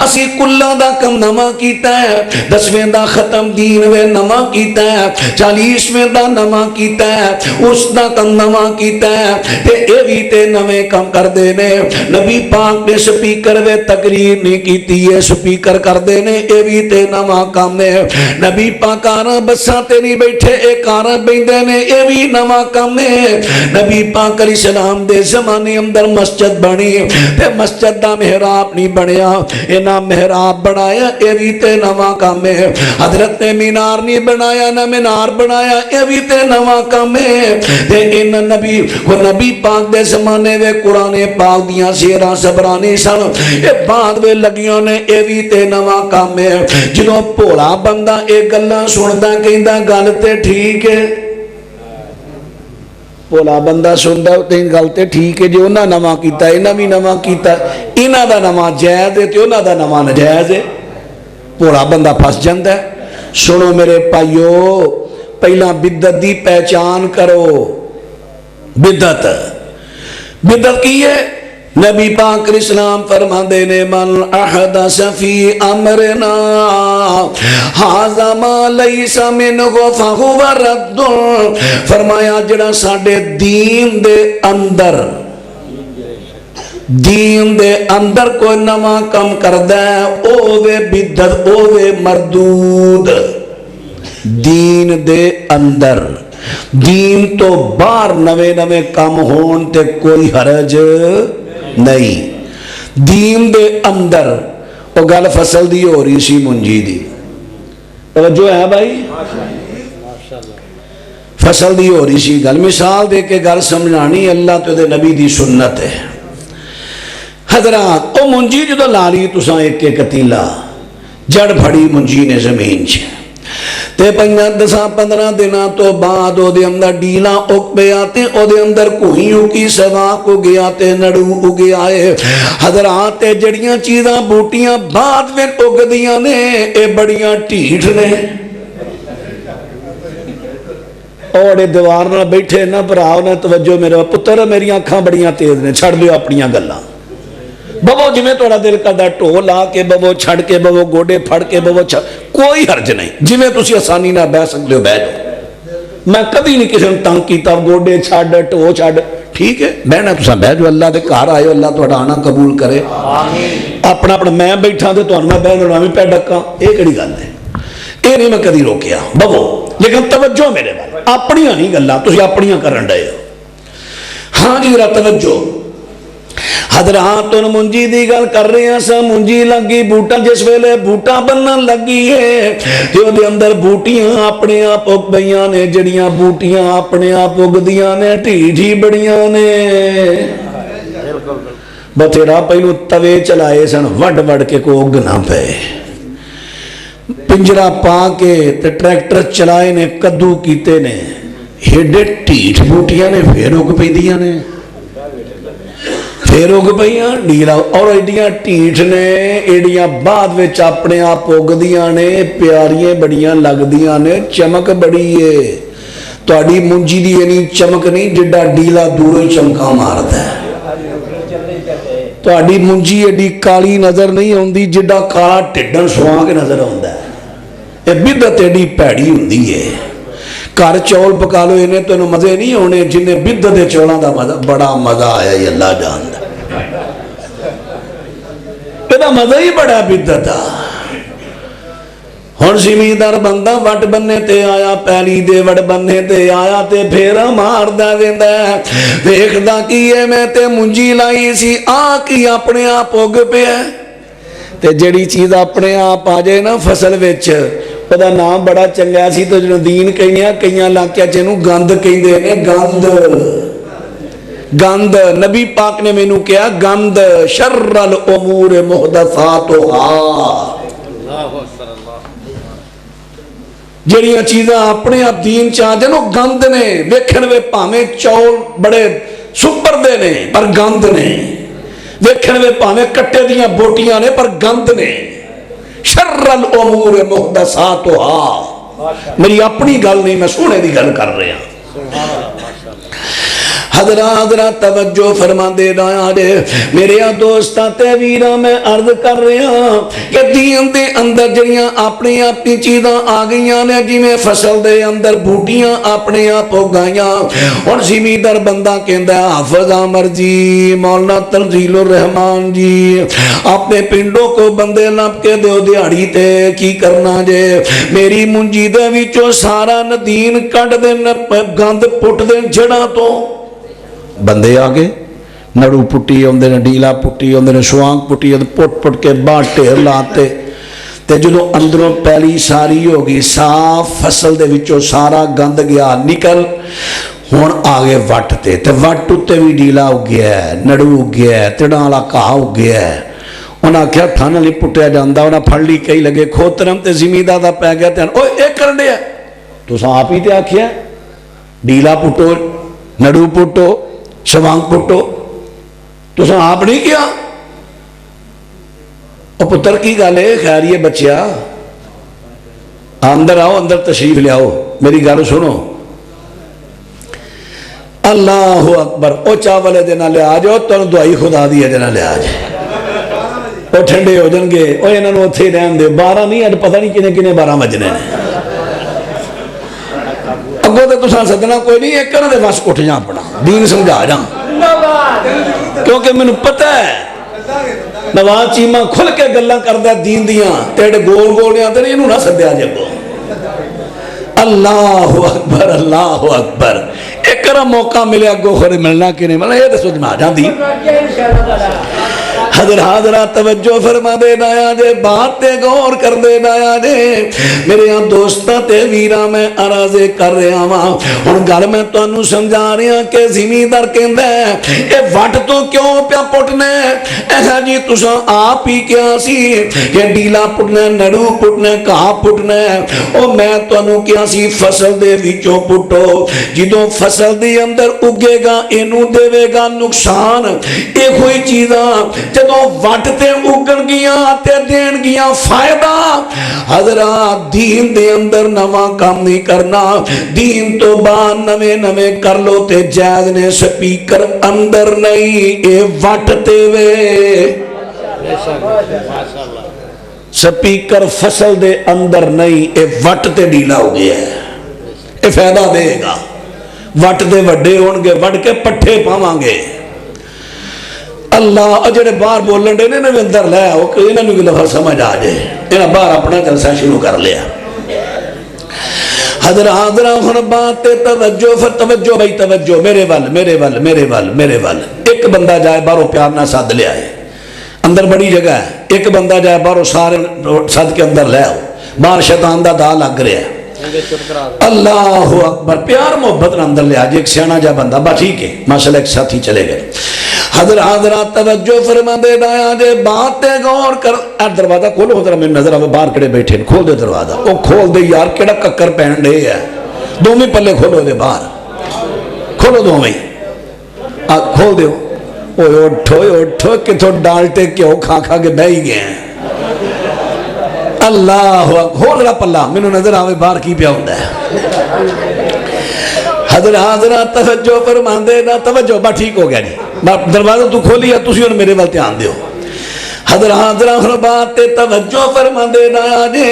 اسی کلا دا کم نواں کیتا ہے 10ویں دا ختم دین وے نواں کیتا ہے 40ویں دا نواں کیتا ہے اس دا کم نواں کیتا ہے تے اے بھی تے نویں کم کر دینے. نبی پاک نے سپیکر وے تقریر نہیں کیتی ہے سپیکر کر دینے اے بھی تے نواں کم ہے. نبی پاک آرہ بساں تے نہیں بیٹھے ایک آرہ بیندے نے اے بھی نواں کم ہے. نبی پاک علیہ السلام دے زمانے اندر مسجد بنی تے مسجد دا محراب نہیں بنیا اینا محراب بنایا اے بھی تے نواں کم ہے. حضرت نے مینار نہیں بنایا نہ مینار بنایا اے بھی تے نواں کم ہے. تے ان نبی پاک دے زمانے وے قرآن پاک دیاں سیرہ سبرانی سن اے بعد وے لگیاں نے اے بھی تے نواں کام ہے. جنہوں پولا بندہ اے گلہ سندا کہندا گل تے ٹھیک ہے پولا بندہ سندا تے گل تے ٹھیک ہے جو انہاں نواں کیتا ہے انہاں بھی نواں کیتا ہے انہاں دا نواں جائز ہے تے انہاں دا نواں ناجائز ہے. پولا بندہ پھس جاندا ہے. سنو میرے بھائیو پہلا بدت دی پہچان کرو. بدت کی ہے نبی پاک علیہ السلام فرما دینے من احدث فی امرنا ھذا ما لیس منہ فہو رد. فرمایا جڑا ساڈے دین دے اندر کوئی نواں کم کردہ ہے او وے بدت او وے مردود. دین دے اندر دین تو باہر نوے کام ہون تے کوئی حرج نہیں. دین دے اندر وہ گل فصل دی ہو رہی سی منجی دی توجہ ہے بھائی فصل دی ہو رہی سی گل مثال دے کے گل سمجھانی اللہ تو دے نبی دی سنت ہے. حضرات او منجی جدو لالی تساں ایک کتیلا جڑ بھڑی منجی نے زمین چھے تے 10-15 دنوں تو بعد او دے اندر ڈیلا اگ پیا تے او دے اندر کوئی اگی سواک اگیا تے نڑو اگیا ہے. حضرات جڑیاں چیزاں بوٹیاں بعد میں اگ دیاں نے اے بڑیاں ٹھیٹ نے اور دیوار نہ بیٹھے نہ بھراؤ نہ توجہ میرے پتر میری آنکھاں بڑیاں تیز نے چھڑ دیو اپنیاں گلاں ببو جی میں توڑا دل کردہ ٹو لا کے ببو چھڑ کے ببو گوڑے پھڑ کے ببو چھڑ کوئی حرج نہیں جی میں تسی آسانی نہ بہ سکتے ہو بہ جاؤ. میں کبھی نہیں کسی نے تنگ کیتا گوڑے چھڑ ٹو چھڑ ٹھیک ہے بہنا تسا بہ جاؤ اللہ دے گھر آئے اللہ توڑا آنا قبول کرے اپنا اپنا میں بیٹھا تے تو میں بہ جاؤ میں پہ ڈکا یہ کڑی گل ہے یہ نہیں میں کدی روکیا ببو لیکن توجہ میرے بال اپنیاں نہیں گلاں تسی اپنیاں کرن ڈے ہو. ہاں جی ذرا توجہ حضرات ہن منجی دی گل کر رہے ہیں سا منجی لگی بوٹا جس ویلے بوٹا بنن لگی ہے تے او دے اندر بوٹیاں اپنے آپ اگ پئیاں نے جڑیاں بوٹیاں اپنے آپ اگدیاں نے ٹھیٹ ہی بڑیاں نے بتھیرا پہلو توے چلائے سن وڈ وڈ کے کو اگ نہ پے پنجرا پا کے تے ٹریکٹر چلائے نے کدو کیتے نے ہیڈے ٹھیٹ بوٹیاں نے پھر اگ پیندیاں نے پھر اگ پئیاں ڈیلا اور ایڈیاں ٹھیٹ نے ایڈیاں بعد وچ اپنے آپ اگدیاں نے پیاریاں بڑیاں لگدیاں نے چمک بڑی ہے تہاڈی منجی دی اینی چمک نہیں جڈا ڈیلا دوروں چمکا ماردا ہے تہاڈی منجی ایڈی کالی نظر نہیں آندی جڈا کالا ٹھڈن سوا کے نظر آندا ہے یہ بدعت ایڈی پیڑی ہوندی ہے گھر چول پکا لو انہیں تو مزے نہیں ہونے جنہیں بدعت دے چولاں دا مزہ بڑا مزہ آیا یہ اللہ جاندا یہ مزہ ہی بڑا بدعت دا ہن زمیندار بندہ وٹ بننے تے آیا پیلی دے وٹ بننے تے آیا تے پھیرا ماردا ویندا ویکھدا کی اے میں تے منجی لائی سی آ کی اپنے آپ اگ پیا تے جڑی چیز اپنے آپ آ جائے نا فصل وچ اودا نام بڑا چنگا سی تو جنوں دین کہیاں کئیاں علاقیاں چ اینوں گند کہندے نے گند گند نبی پاک نے مینوں کہا گند شر الامور محدثاتها جڑیاں چیزاں اپنے آپ دین چاہ جنوں گند نے ویکھن وے پاویں چول بڑے سپر دے نے پر گند نے ویکھن وے پاویں کٹے دیاں بوٹیاں نے پر گند نے شر الامور محدثاتها میری اپنی گل نہیں میں سونے دی گل کر رہا حضرات توجہ فرما دے رہا جے میرے دوستاں تے ویراں میں عرض کر رہا کہ دین دے اندر جڑیاں اپنی اپنی چیزاں آ گئیاں نے جویں فصل دے اندر بوٹیاں اپنے آپ اگائیاں ہن زمیندار بندہ کہندا حافظ عمر جی مولانا تنزیل الرحمان جی اپنے پنڈوں کو بندے لب کے دیو دیہڑی تے کی کرنا جے میری منجی دے وچوں سارا ندین کڈ دے گند پٹ دے جڑاں تو بندے آگے نڑو پٹی ہوندے نے ڈیلا پٹی ہوندے نے سوانگ پٹی ہوندے پٹ پٹ کے باہر ٹھیر لاتے تے جدوں اندروں پہلی ساری ہوگی صاف فصل دے وچوں سارا گند گیا نکل ہن آگے وٹ تے وٹ تے بھی ڈیلا ہو گیا ہے نڑو ہو گیا ہے تڑاں والا گھاہ ہو گیا ہے انہاں آکھیا تھن نہیں پٹیا جاندا انہاں پھڑ لی کئی لگے کھوترم تے زمیندار دا پی گیا تے اوے اے کرن دے تساں آپ ہی تے آکھیا ڈیلا پٹو نڑو پٹو شوانگ پٹو تو آپ نہیں کیا اور پتر کی گل ہے خیر یہ بچیا اندر آؤ اندر تشریف لے آؤ میری گل سنو اللہ اکبر او چاولے دینا لے آ جاؤ تو دعائی خدا دی ہے دینا لے آ جائے وہ ٹھنڈے ہو جن گے وہ انہوں نے اتھے رہن دے 12 نہیں ہے پتہ نہیں کنے کنے 12 بجنے نے اگو تے تساں سدنا کوئی نہیں ایک کرنے دے بس اٹھ جا اپنا دین سمجھا جا کیونکہ میں نے پتہ ہے نواز چیمہ کھل کے گلاں کردا دین دیاں تیڑے گول گولیاں تے انہوں نہ سدیا جے کو اللہ اکبر اللہ اکبر ایک کرا موقع ملے اگو خورے ملنا کی نہیں ملنا یہ تو سمجھ میں آ جاندی حضرات توجہ فرما دے دایا جے بات تے غور کر دے دایا جے میرے یہاں دوستاں تے ویراں میں عرضے کر رہا ہاں ہن گل میں تانوں سمجھا رہا کہ زمیندار کہندا ہے اے وٹ تو کیوں پیا پٹنے ایسا جی تساں آپ ہی کیا سی کہ ڈیلا پٹنے نڑو پٹنے گھاہ پٹنے او میں تانوں کیا سی فصل دے وچوں پٹو جدوں فصل دے اندر اگے گا اینوں دے گا نقصان اے کوئی چیزاں جدوں وٹ تے اگن گیاں تے دین گیاں فائدہ حضرات دین دے اندر نواں کام نہیں کرنا دین تو بعد نویں نویں کر لو تے جائز نے سپیکر اندر نہیں اے وٹ تے وے سپیکر فصل دے اندر نہیں اے وٹ تے ڈیلا ہو گیا ہے اے فائدہ دے گا وٹ دے وڈے ہون گے وڈ کے پٹھے پاواں گے اللہ اجڑے باہر بولن دے نے اندر لے آؤ کہ انہوں نے لفظ سمجھ آ جائے انہوں باہر اپنا جلسہ شروع کر لیا حضرات ہن بات تے توجہ، پھر توجہ بھائی توجہ، میرے ول میرے ول میرے ول میرے ول. ایک بندہ جائے باہروں پیار نہ سد لے آئے، اندر بڑی جگہ ہے. ایک بندہ جائے باہروں سارے سد کے اندر لے آؤ، باہر شیطان دا دا لگ رہا ہے. اللہ اکبر، پیار محبت نہ اندر لے آ جائے. ایک سیانا جا بندہ با ٹھیک ہے ماشاءاللہ، ایک ساتھی چلے گئے. حضرات توجہ فرما دے ڈایا جے بات تے غور کر. دروازہ کھولو، ذرا میں نظر آوے باہر کڑے بیٹھے، کھول دے دروازہ. او کھول دے یار، کیڑا ککر پہن دے ہے. دوویں پلے کھولو دے باہر، کھولو دوویں کھول دیو. اوے اٹھو اٹھو، کتھوں ڈالٹے کیوں کھا کھا کے بہ ہی گئے ہیں. اللہ ہو ذرا پلہ مینوں نظر آوے باہر کی پیا ہوندا ہے. حضرات توجہ فرما دے نا، توجہ با ٹھیک ہو گیا جی. دروازہ تو کھولی ہے، تسی میرے وال دھیان دیو. حضرات بات تے توجہ فرما دے نا جی.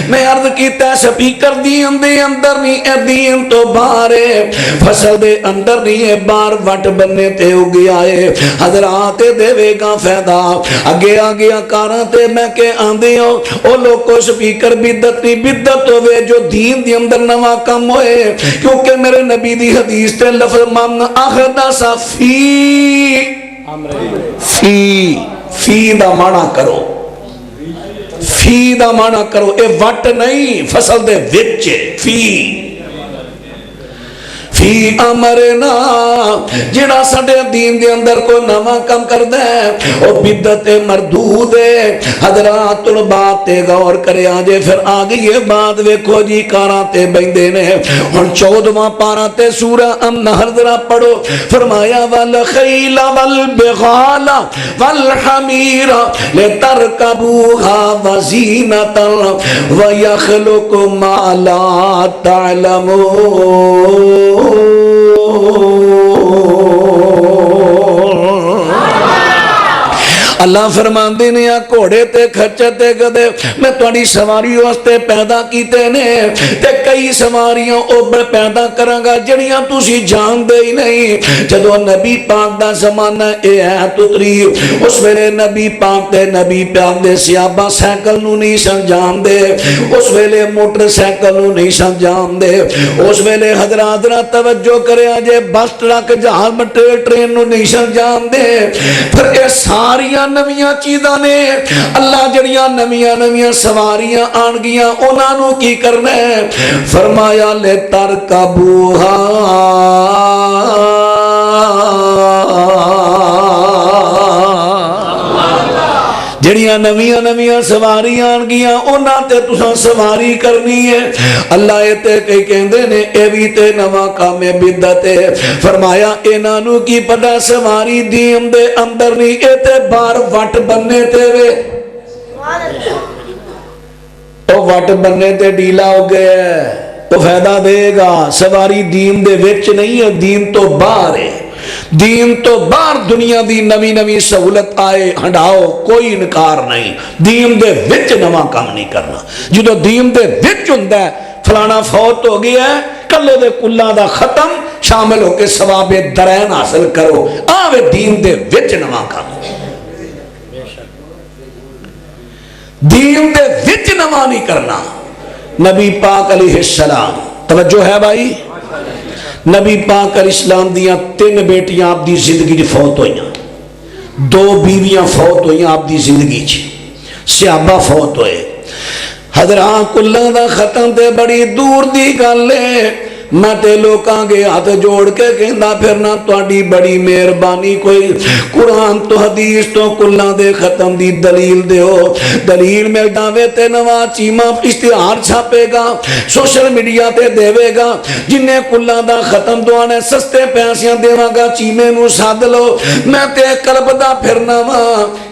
میں عرض کیتا سپیکر دین دے اندر نہیں، اے دین تو باہر ہے. فصل دے اندر نہیں ہے، باہر وٹ بننے تے ہو گیا ہے. حضرات دے گا فائدہ اگے آگے کاراں تے میں کہ آندے ہو. او لوگو سپیکر بدت نہیں، بدت ہوئے جو دین دے اندر نواں کم ہوئے. کیونکہ میرے نبی دی حدیث تے لفظ من احدث فی دا مانا کرو، فی دا مانا کرو. اے وٹ نہیں، فصل دے وچ فی امرنا. جڑا ساڈے دین دے اندر کوئی نواں کم کردا ہے او بدعت مردود ہے. حضرات بات تے غور کریا جے. پھر آ گئی ہے بات، ویکھو جی کاراں تے بیندے نے. ہن 14واں پارا تے سورہ النحل ذرا پڑھو. فرمایا والخیل والبغال والحمیر لترکبوها وزینۃ ویخلق ما لا تعلمون. اللہ فرماندے نے آ گھوڑے تے کھچر تے گدے میں تہاڈی سواری واسطے پیدا کیتے نے، تے کئی سواریاں او پیدا کراں گا جڑیاں تسی جاندے ہی نہیں. جدوں نبی پاک دا زمانہ اے ہے تتری، اس ویلے نبی پاک تے نبی پاک دے صحابہ سائیکل نو نہیں سن جاندے، اس ویلے موٹر سائیکل نو نہیں سن جاندے. اس ویلے حضرات توجہ کریا جے بس ٹرک جہاز ٹرین نو نہیں سن جاندے. پھر اے ساریاں نویاں چیزاں نے. اللہ جڑیاں نویاں سواریاں آن گیاں انہاں نو کی کرنا ہے. فرمایا لے ترکبوہا، جڑیاں نویاں سواریاں آن گیاں انہاں تے تساں سواری کرنی ہے. اللہ اے تے کئی کہندے نے اے بھی تے نواں کام بدعت ہے. فرمایا انہاں نو کی پتہ سواری دین دے اندر نہیں، اے تے بار وٹ بننے تے وے. او وٹ بننے تے ڈیلا ہو گیا ہے، تو فائدہ دے گا. سواری دین دے وچ نہیں ہے، دین تو باہر ہے. دین تو باہر دنیا دی نوی سہولت آئے ہنڈاؤ، کوئی انکار نہیں. دین دے وچ نواں کام نہیں کرنا. جدو دین دے وچ ہوندا ہے فلانا فوت ہو گیا ہے، کلے دے کلا دا ختم، شامل ہو کے ثواب درین حاصل کرو. آوے دین دے وچ نواں کام، دین دے وچ نواں نہیں کرنا. نبی پاک علیہ السلام، توجہ ہے بھائی، نبی پاک علیہ السلام دیاں 3 بیٹیاں آپ دی زندگی فوت ہوئیاں، 2 بیویاں فوت ہوئیاں آپ دی زندگی چ، صحابہ فوت ہوئے. حضرات کلہ دا ختم تے بڑی دور دی گل ہے. میں تے لوکاں گے ہاتھ جوڑ کے کہندا پھرنا تہاڈی بڑی مہربانی، کوئی قرآن تو حدیث تو کلہ دے ختم دی دلیل دیو. دلیل میں دعوے تے نواں چیمہ اشتہار چھاپے گا، سوشل میڈیا تے دے گا. جنہیں کلہ دا ختم دوانے سستے پیسیاں دیواں گا، چیمے نو ساد لو. میں تے قلب دا پھرنا وا،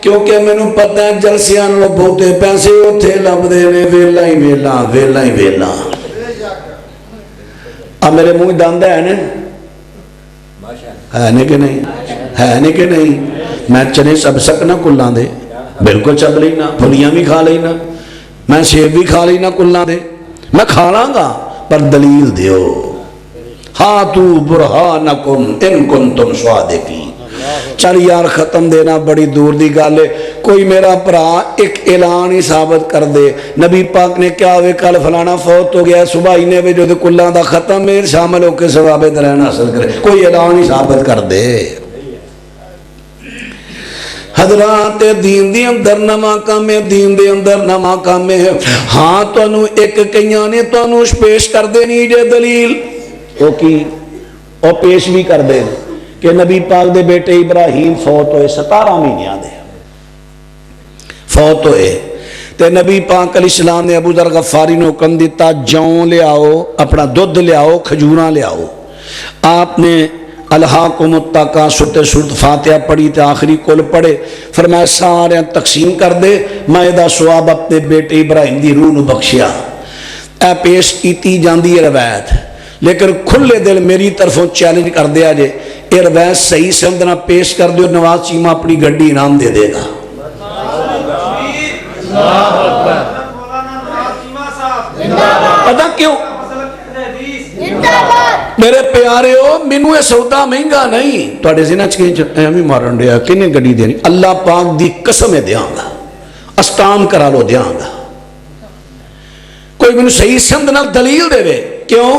کیونکہ مینوں پتہ ہے جلسیاں نو بہتے پیسے اوتھے لبدے نے. ویلا ہی ویلا، ویلا ہی ویلا. اب میرے منہ دند ہے نہیں کہ نہیں، ہے نہیں کہ نہیں. میں چنے سب سکنا کلاں دے، بالکل چب لینا، پھلیاں بھی کھا لینا، میں سیب بھی کھا لینا کلاں دے، میں کھا لاں گا. پر دلیل دیو، ہاتو برہانکم ان کنتم صادقین. چل یار ختم دینا بڑی دور دی گل ہے. کوئی میرا برا ایک اعلان ہی ثابت کر دے نبی پاک نے کیا ہوئے کل فلانا فوت ہو گیا صبح ہی نے جو دے کلہ دا ختم ہے شامل ہو کے ثواب درہن حاصل کرے کوئی اعلان ہی ثابت کر دے حضرات دین دی اندر نواں کام ہے دین دے اندر نواں کام ہے ہاں تو انہوں ایک کئیاں نے تو انہوں پیش کر دے نہیں جے دلیل او کی او پیش بھی کر دے کہ نبی پاک دے بیٹے ابراہیم فوت ہوئے 17 مہینیاں دے فوت ہوئے تے نبی پاک علیہ السلام نے ابو ذر غفاری نے حکم دیتا جاؤں لے آؤ اپنا دودھ لے آؤ کھجوراں لے آؤ آپ نے الہاکم التکاثر سورۃ فاتحہ پڑھی تے آخری کل پڑھے فرمایا سارے تقسیم کر دے میں دا ثواب اپنے بیٹے ابراہیم دی روح نو بخشیا اے پیش کیتی جاندی ہے روایت لیکن کھلے دل میری طرفوں چیلنج کر دیا جے یہ روایت صحیح سمجھنا پیش کر دیو نواز چیمہ اپنی گڈی انعام دے دے گا پتہ کیوں میرے پیارے ہو مینوں یہ سودا مہنگا نہیں تواڈے ذہن چ ایویں مارن دیا کنے گڈی دینی اللہ پاک دی قسم ہے دیاں گا استام کرا لو دیاں گا کوئی مینوں صحیح سمجھ نال دلیل دے کیوں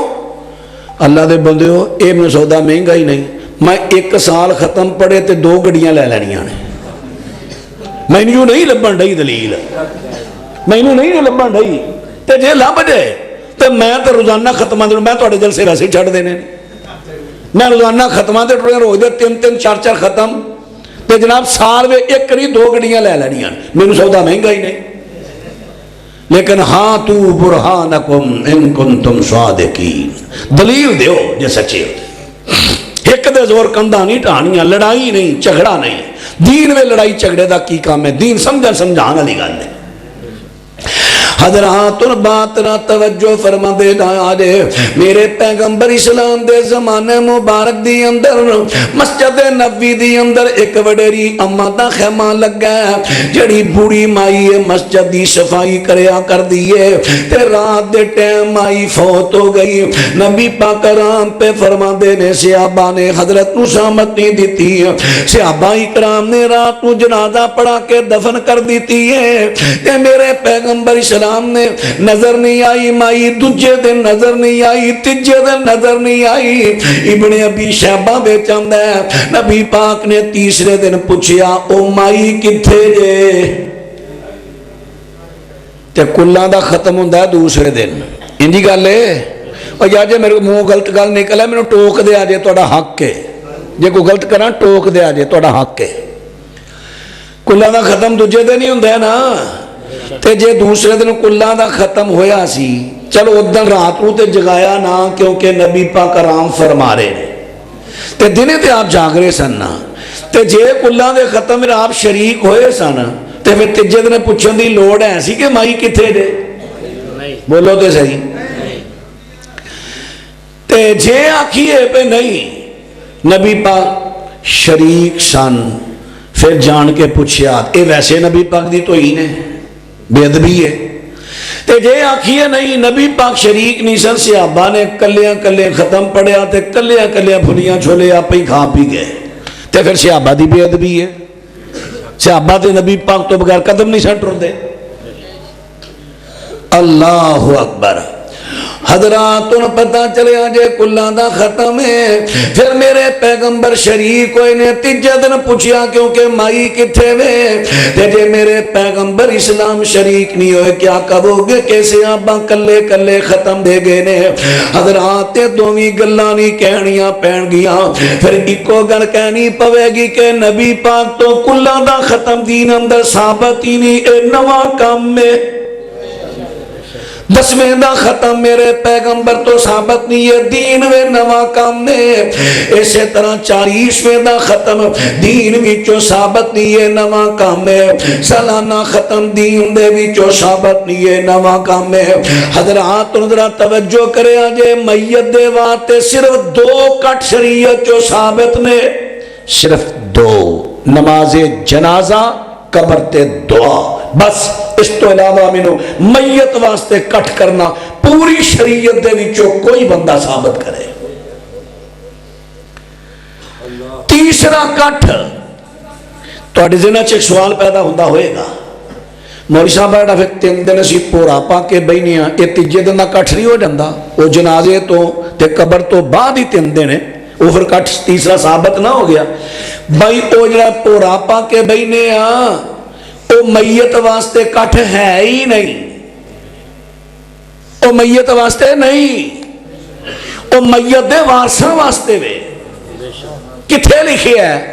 اللہ دے بندے ہو اے مینوں سودا مہنگا ہی نہیں میں 1 سال ختم پڑھے تے 2 گڈیاں لے لینیاں نے مینوں نہیں لبن ڈئی دلیل مینوں نہیں لبن ڈئی تے جے لب جائے تو میں تو روزانہ ختمہ دے میں تواڈے جلسے ویسے ہی چھڑ دینے میں روزانہ ختمہ دے ٹرے روز دے 3 4 ختم تے جناب سال میں 1 نہیں 2 گڈیاں لے لینیاں مینوں سودا مہنگا ہی نہیں لیکن ہاں تو برہانکم ان کنتم صادقین دلیل دیو جے سچے ہو ایک دے زور کندھا نہیں ٹھانیاں لڑائی نہیں جھگڑا نہیں دین میں لڑائی جھگڑے دا کی کام ہے دین سمجھان والی گل ہے حضرات اور بات نہ توجہ فرما دے آجے میرے پیغمبر اسلام دے زمانے مبارک دی اندر مسجد نبوی دی اندر ایک وڈیری اما دا خیمہ لگ گیا جڑی بوڑی مائی مسجد دی صفائی کریا کر دیئے تے رات دے ٹیم مائی فوت ہو گئی نبی پاک کرام پہ فرما دے نے صحابہ نے حضرت نسامت نہیں دیتی ہے صحابہ اکرام نے رات کو جنازہ پڑھا کے دفن کر دیتی ہے تے میرے پیغمبر اسلام نے نظر نہیں آئی مائی دجے دن نظر نہیں آئی تیجے دن نظر نہیں آئی ابن ابی شیبہ بے چند ہے نبی پاک نے تیسرے دن پوچھیا او مائی کتھے جے تے کلہ دا ختم ہوندہ ہے دوسرے دن انجی گل ہے اور یا جے میرے منہ غلط گل نکلا ہے میں نے ٹوک دے آجے توڑا حق کے جے کوئی غلط کرنا ٹوک دے آجے توڑا حق کے کلہ دا ختم دوجے دن ہی ہوندہ ہے نا تے جے دوسرے دن کلہ دا ختم ہویا سی چلو ادھر رات رو تے جگایا نا کیونکہ نبی پاک آرام فرما رہے نے تے دنے تے آپ جاگ رہے سن نا تے جے کلہ دے ختم میرے آپ شریک ہوئے سن تے پھر تیجے دن پوچھن دی لوڑ ہے سی کہ مائی کتھے دے بولو تے صحیح تے جے آکھیے پہ نہیں نبی پاک شریک سن پھر جان کے پوچھیا اے ویسے نبی پاک دی تو ہی نے بے ادبی ہے تے جے آکھیے نہیں نبی پاک شریک نہیں سن صحابہ نے کلیاں کلیاں ختم پڑیا تے کلیاں کلیاں پھلیاں چھولے آپ ہی کھا پی گئے تے پھر صحابہ دی بے ادبی ہے صحابہ تے نبی پاک تو بغیر قدم نہیں سٹ رہے اللہ اکبر حضرات ان پتہ چلے آجے کلہ دا ختم ہے پھر میرے پیغمبر شریک ہوئے نے تیجے دن پوچھیا کیونکہ مائی کتھے وے جے میرے پیغمبر اسلام شریک نہیں ہوئے کیا کہو گے کیسے آبا کلے کلے ختم دے گئے نے حضرات دومی گلانی کہنیاں پہن گیا پھر ایکو گل کہنی پوے گی کہ نبی پاک تو کلہ دا ختم دین اندر ثابت ہی نہیں اے نواں کام میں 10ویں دا ختم میرے پیغمبر تو ثابت نہیں ہے دین وے نواں کام میں اسی طرح 40ویں دا ختم دین وچوں ثابت نہیں ہے نواں کام میں سالانہ ختم دین دے وچوں ثابت نہیں ہے نواں کام میں حضرات ذرا توجہ کرے آجے میت دے واسطے صرف 2 کٹ شریعت جو ثابت نے صرف 2 نماز جنازہ قبر تے دعا بس اس تو علاوہ منو میت واسطے کٹ کرنا پوری شریعت دے وچوں کوئی بندہ ثابت کرے تیسرا کٹ ਤੁਹਾਡੇ ਜ਼ਿਹਨਾਂ 'ਚ ਇੱਕ ਸਵਾਲ ਪੈਦਾ ਹੁੰਦਾ ਹੋਏਗਾ, ਮੌਲਵੀ ਸਾਹਿਬ ਜਿਹੜਾ ਫਿਰ 3 ਦਿਨ ਅਸੀਂ ਭੋਰਾ ਪਾ ਕੇ ਬਹਿਨੇ ਆ, ਇਹ ਤੀਜੇ ਦਿਨ ਦਾ ਇਕੱਠ ਨਹੀਂ ਹੋ ਜਾਂਦਾ? ਉਹ ਜਨਾਜ਼ੇ ਤੋਂ ਤੇ ਕਬਰ ਤੋਂ ਬਾਅਦ ਹੀ 3 ਦਿਨ ਹੈ, ਉਹ ਫਿਰ ਇਕੱਠ ਤੀਸਰਾ ਸਾਬਤ ਨਾ ਹੋ ਗਿਆ? ਬਈ ਉਹ ਜਿਹੜਾ ਭੋਰਾ ਪਾ ਕੇ ਬਹਿਨੇ ਆ ਉਹ ਮਈਅਤ ਵਾਸਤੇ ਇਕੱਠ ਹੈ ਹੀ ਨਹੀਂ, ਉਹ ਮਈਅਤ ਵਾਸਤੇ ਨਹੀਂ, ਉਹ ਮਈਅਤ ਦੇ ਵਾਰਸਾਂ ਵਾਸਤੇ ਵੇ। ਕਿੱਥੇ ਲਿਖਿਆ ਹੈ?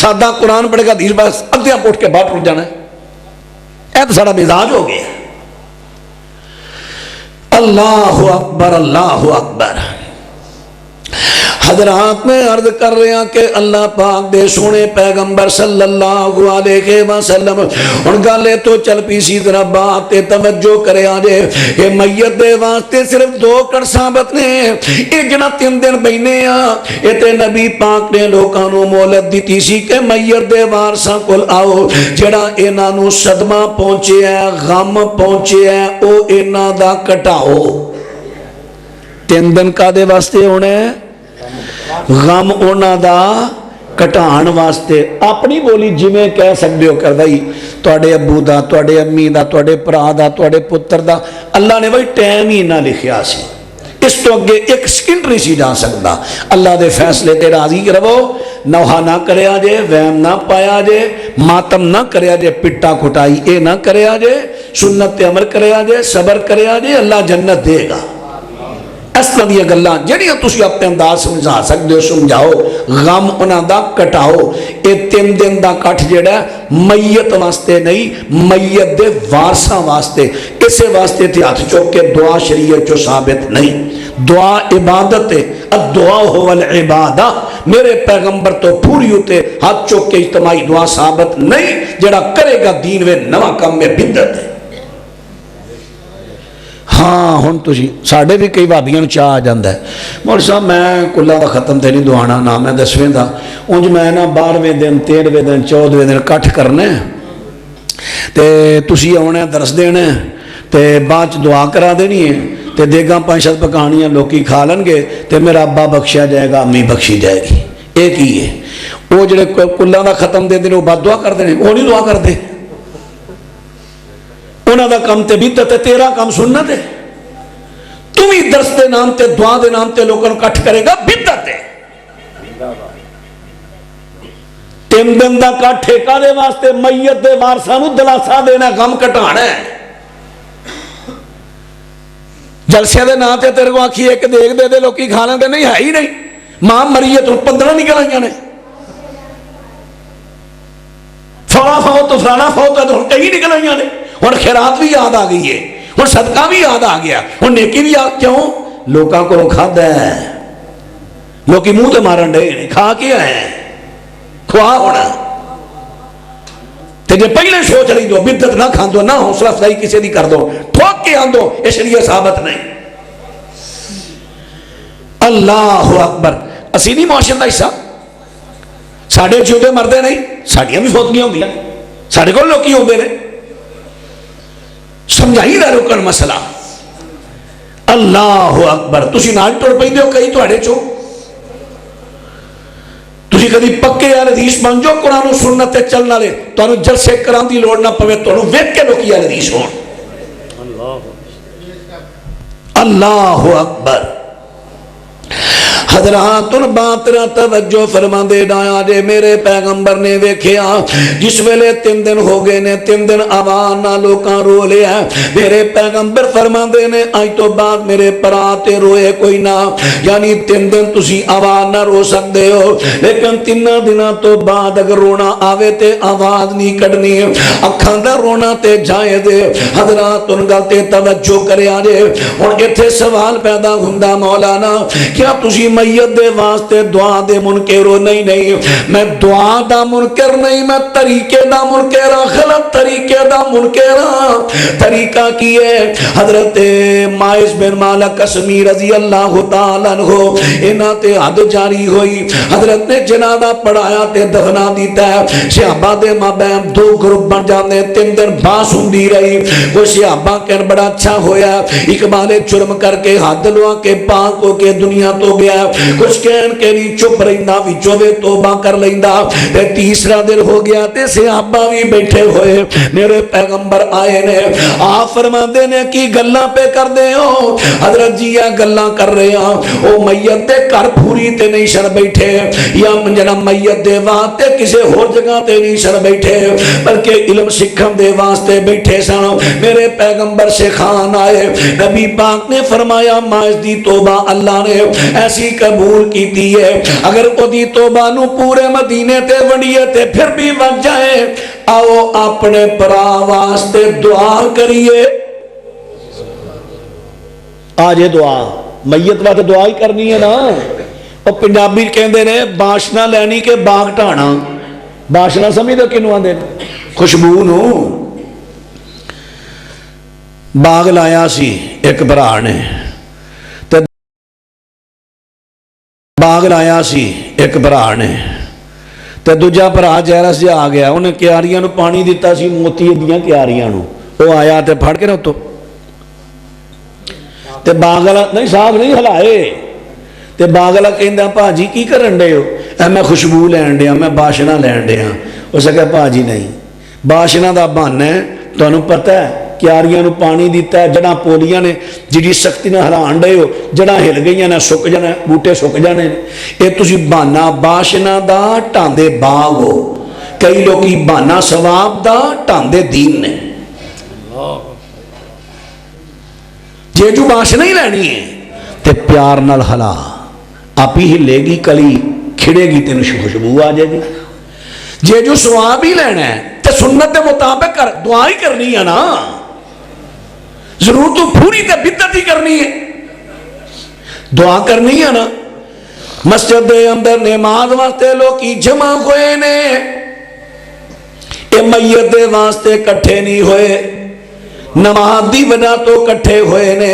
سادہ قرآن پڑھے گا حدیث بس ادھیاں اٹھ کے باہر ٹوٹ جانا ہے. اے تو سارا مزاج ہو گیا. اللہ اکبر اللہ اکبر. حضرات میں عرض کر رہے ہیں کہ اللہ پاک دے سونے پیغمبر صلی اللہ علیہ وسلم ان گالے تو چل پی سی طرح بات تے توجہ کرے آجے کہ میت دے واسطے صرف 2 کڑ ثابت نے. یہ جنا 3 دن بہنے یہ تے نبی پاک نے لوکانوں مولت دیتی سی کہ میت دے وارثاں کول آؤ جڑا انہاں نو صدمہ پہنچے ہے غم پہنچے ہے او انہاں دا کٹاؤ. 3 دن کا دے واسطے ہونے غم اونا دا کٹان واسطے. اپنی بولی جی میں کہہ سکتے ہو کر بھائی توڑے ابو دا توڑے امی دا توڑے پرا دا توڑے پتر دا اللہ نے بھائی ٹائم ہی نہ لکھیا سی. اس تو اگے ایک سکنڈری سی جا سکتا. اللہ دے فیصلے تے راضی رہو. نوحہ نہ کرے آجے وہم نہ پایا جے ماتم نہ کرے آجے پٹا کھٹائی اے نہ کرے آجے سنت تے عمل کرے آجے صبر کرے آجے اللہ جنت دے گا. اس طرح دیا گلاں جڑیاں تسی اپنے انداز سمجھا سکتے ہو سمجھاؤ. غم انہاں دا کٹاؤ. اے 3 دن دا کٹ جڑا میت واسطے نہیں میت دے وارثاں واسطے. اسے واسطے تھی ہاتھ چوک کے دعا شریعت جو ثابت نہیں. دعا عبادت ہے. الدعا هو العبادہ. میرے پیغمبر تو پوری ہوتے ہاتھ چوک کے اجتماعی دعا ثابت نہیں. جڑا کرے گا دین میں نواں کام میں بدعت ہے. ہاں ہن تسی ساڈے بھی کئی بھابیاں چاہ آ جاندا ہے مولوی صاحب میں کلا دا ختم تے نہیں دعانا نہ میں 10ویں دا انج میں نا 12ویں دن 13ویں دن 14ویں دن کٹھ کرنے تے تسی آونا درس دینا تے بعد دعا کرا دینی ہے تے دیگاں 5-7 پکانیاں لوکی کھا لن گے تے میرا ابا بخشیا جائے گا امی بخشی جائے گی. ایک ہی ہے. وہ جڑے کلا دا ختم دے دن وہ بد دعا کر دینے وہ نہیں دعا کر دے. انہاں دا کام تے بدعت ہے تیرا کام سنت ہے. تم ہی درس دے نام تے دعا دے نام تے لوگوں کٹ کرے گا بدعت ہے. 3 دن دا کٹ ٹھیکہ دے واسطے میت دے وارثاں نو دلاسا دینا غم کٹانا ہے. جلسے دے نام تے تیرے کو آکھی ایک دیکھ دے دے لوکی کھانا دے نہیں ہے ہی نہیں. ماں مریت 15 نکل آئیاں نے فلاں فوت تو فلانا فوت ہے تو کئی نکل آئیاں نے. اور خیرات بھی یاد آ گئی ہے اور صدقہ بھی یاد آ گیا اور نیکی بھی یاد. کیوں لوکاں کو کھادا ہے لوکی منہ تے مارن ڈے کھا کے آئے کھوا ہونا. تے جے پہلے سوچ رہی دو بدعت نہ کھان دو نہ حوصلہ افزائی کسی دی کر دو ٹھوک کے آن دو اس لیے ثابت نہیں. اللہ اکبر. اسی نہیں معاشرے دا حصہ ساڈے جیوندے مردے نہیں ساڈیاں بھی فوتگیاں ہوندیاں ساڈے کول لوکی ہوندے نے. سمجھائی دا رکن مسئلہ. اللہ اکبر. تسی نال ٹر پیندے ہو کئی تواڈے چوں تسی کدی پکے یار حدیث بن جو قرآن و سنت تے چلن والے تانوں جلسے کران دی لوڑ نہ پوے تانوں ویکھ کے لوکی یار حدیث ہون. اللہ اکبر. حضرات ان بات را توجہ فرما دے ڈایا جے میرے پیغمبر نے ویکھیا جس ویلے 3 دن ہو گئے نے 3 دن آوان نہ لوکاں رو لیا. میرے پیغمبر فرما دے نے آج تو بعد میرے پراتے روئے کوئی نہ. یعنی 3 دن تسی آوان نہ رو سکتے ہو لیکن 3 دنوں تو بعد اگر رونا آوے تے آواز نہیں کڈنی اکھاں دا رونا تے جائے دے. حضرات ان گل تے توجہ کرے آجے. ہن ایتھے سوال پیدا ہوندا مولانا کیا تسی میت دے واسطے دعا دے منکر ہو؟ نہیں نہیں میں دعا دا منکر نہیں میں طریقے دا منکر ہاں غلط طریقے دا منکر ہاں. طریقہ کی ہے حضرت مائز بن مالک قسمی رضی اللہ تعالیٰ عنہ انہاں تے حد جاری ہوئی. حضرت نے جنازہ پڑھایا تے دفنا دیتا ہے. صحابہ دے مابین 2 گروپ بن جاندے 3 دن باس ہوندی رہی. وہ صحابہ کہن بڑا اچھا ہویا اقبال جرم کر کے حد لوا کے پاک ہو کے دنیا تو گیا. کچھ کہن کے نہیں چپ رہندا وچوں وے توبہ کر لیندا. تے تیسرا دن ہو گیا تے صحابہ بھی بیٹھے ہوئے میرے پیغمبر آئے نے. آپ فرماندے نے کی گلاں پہ کر دے ہو؟ حضرت جی یہ گلاں کر رہے ہیں او میت دے گھر پوری تے نہیں شر بیٹھے یا جنا میت دے واسطے کسی ہور جگہ تے نہیں شر بیٹھے بلکہ علم سکھن دے واسطے بیٹھے سن. میرے پیغمبر سے خان آئے نبی پاک نے فرمایا ماز دی توبہ اللہ نے ایسی قبول کیتی ہے اگر اودی توبہ نو پورے مدینے تے ونڈیے تے پھر بھی وج جائے آؤ اپنے پرا واسطے دعا کریے آج دعا میت واسطے دعا ہی کرنی ہے نا اور پنجابی کہندے نے باشنا لینی کہ باغ ٹھانا باشنا سمجھ دو کنوں آندے خوشبو نو باغ لایا سی ایک برا نے باغ لایا سی ایک برا نے تے دوجا برا جہرا سے آ گیا انہیں کیاریاں نو پانی دیتا سی موتی دیاں کیاریاں نو وہ آیا تے پھڑ کے نہ تو تے باغ والا نہیں صاحب نہیں ہلائے تے باغ والا کہندا پاجی کی کرن دے ہو اے میں خوشبو لین دیا میں باشنا لین دیا اس کہا پاجی نہیں باشنا دا بہانا ہے تانوں پتہ ہے کیاریاں نو پانی دیتا ہے جڑاں پولیاں نے جڑی سختی نہ ہلان دے ہو جڑاں ہل گئیاں نہ سک جانا بوٹے سک جانے اے تسی بہانا باشنا دا ٹاندے باغ ہو کئی لوگی بہانا ثواب دا ٹاندے دین نے جے جو باشنا ہی لینی ہے تے پیار نال ہلا آپ ہی ہلے گی کلی کھڑے گی تینوں خوشبو آ جائے گی جے جو ثواب ہی لینا ہے تے سنت دے مطابق دعا ہی کرنی ہے نا ضرور تو پوری تے بدعت ہی کرنی ہے دعا کرنی ہے نا مسجد دے اندر نماز واسطے لوگ جمع ہوئے نے اے میت دے واسطے کٹھے نہیں ہوئے نماز دی وجہ تو کٹھے ہوئے نے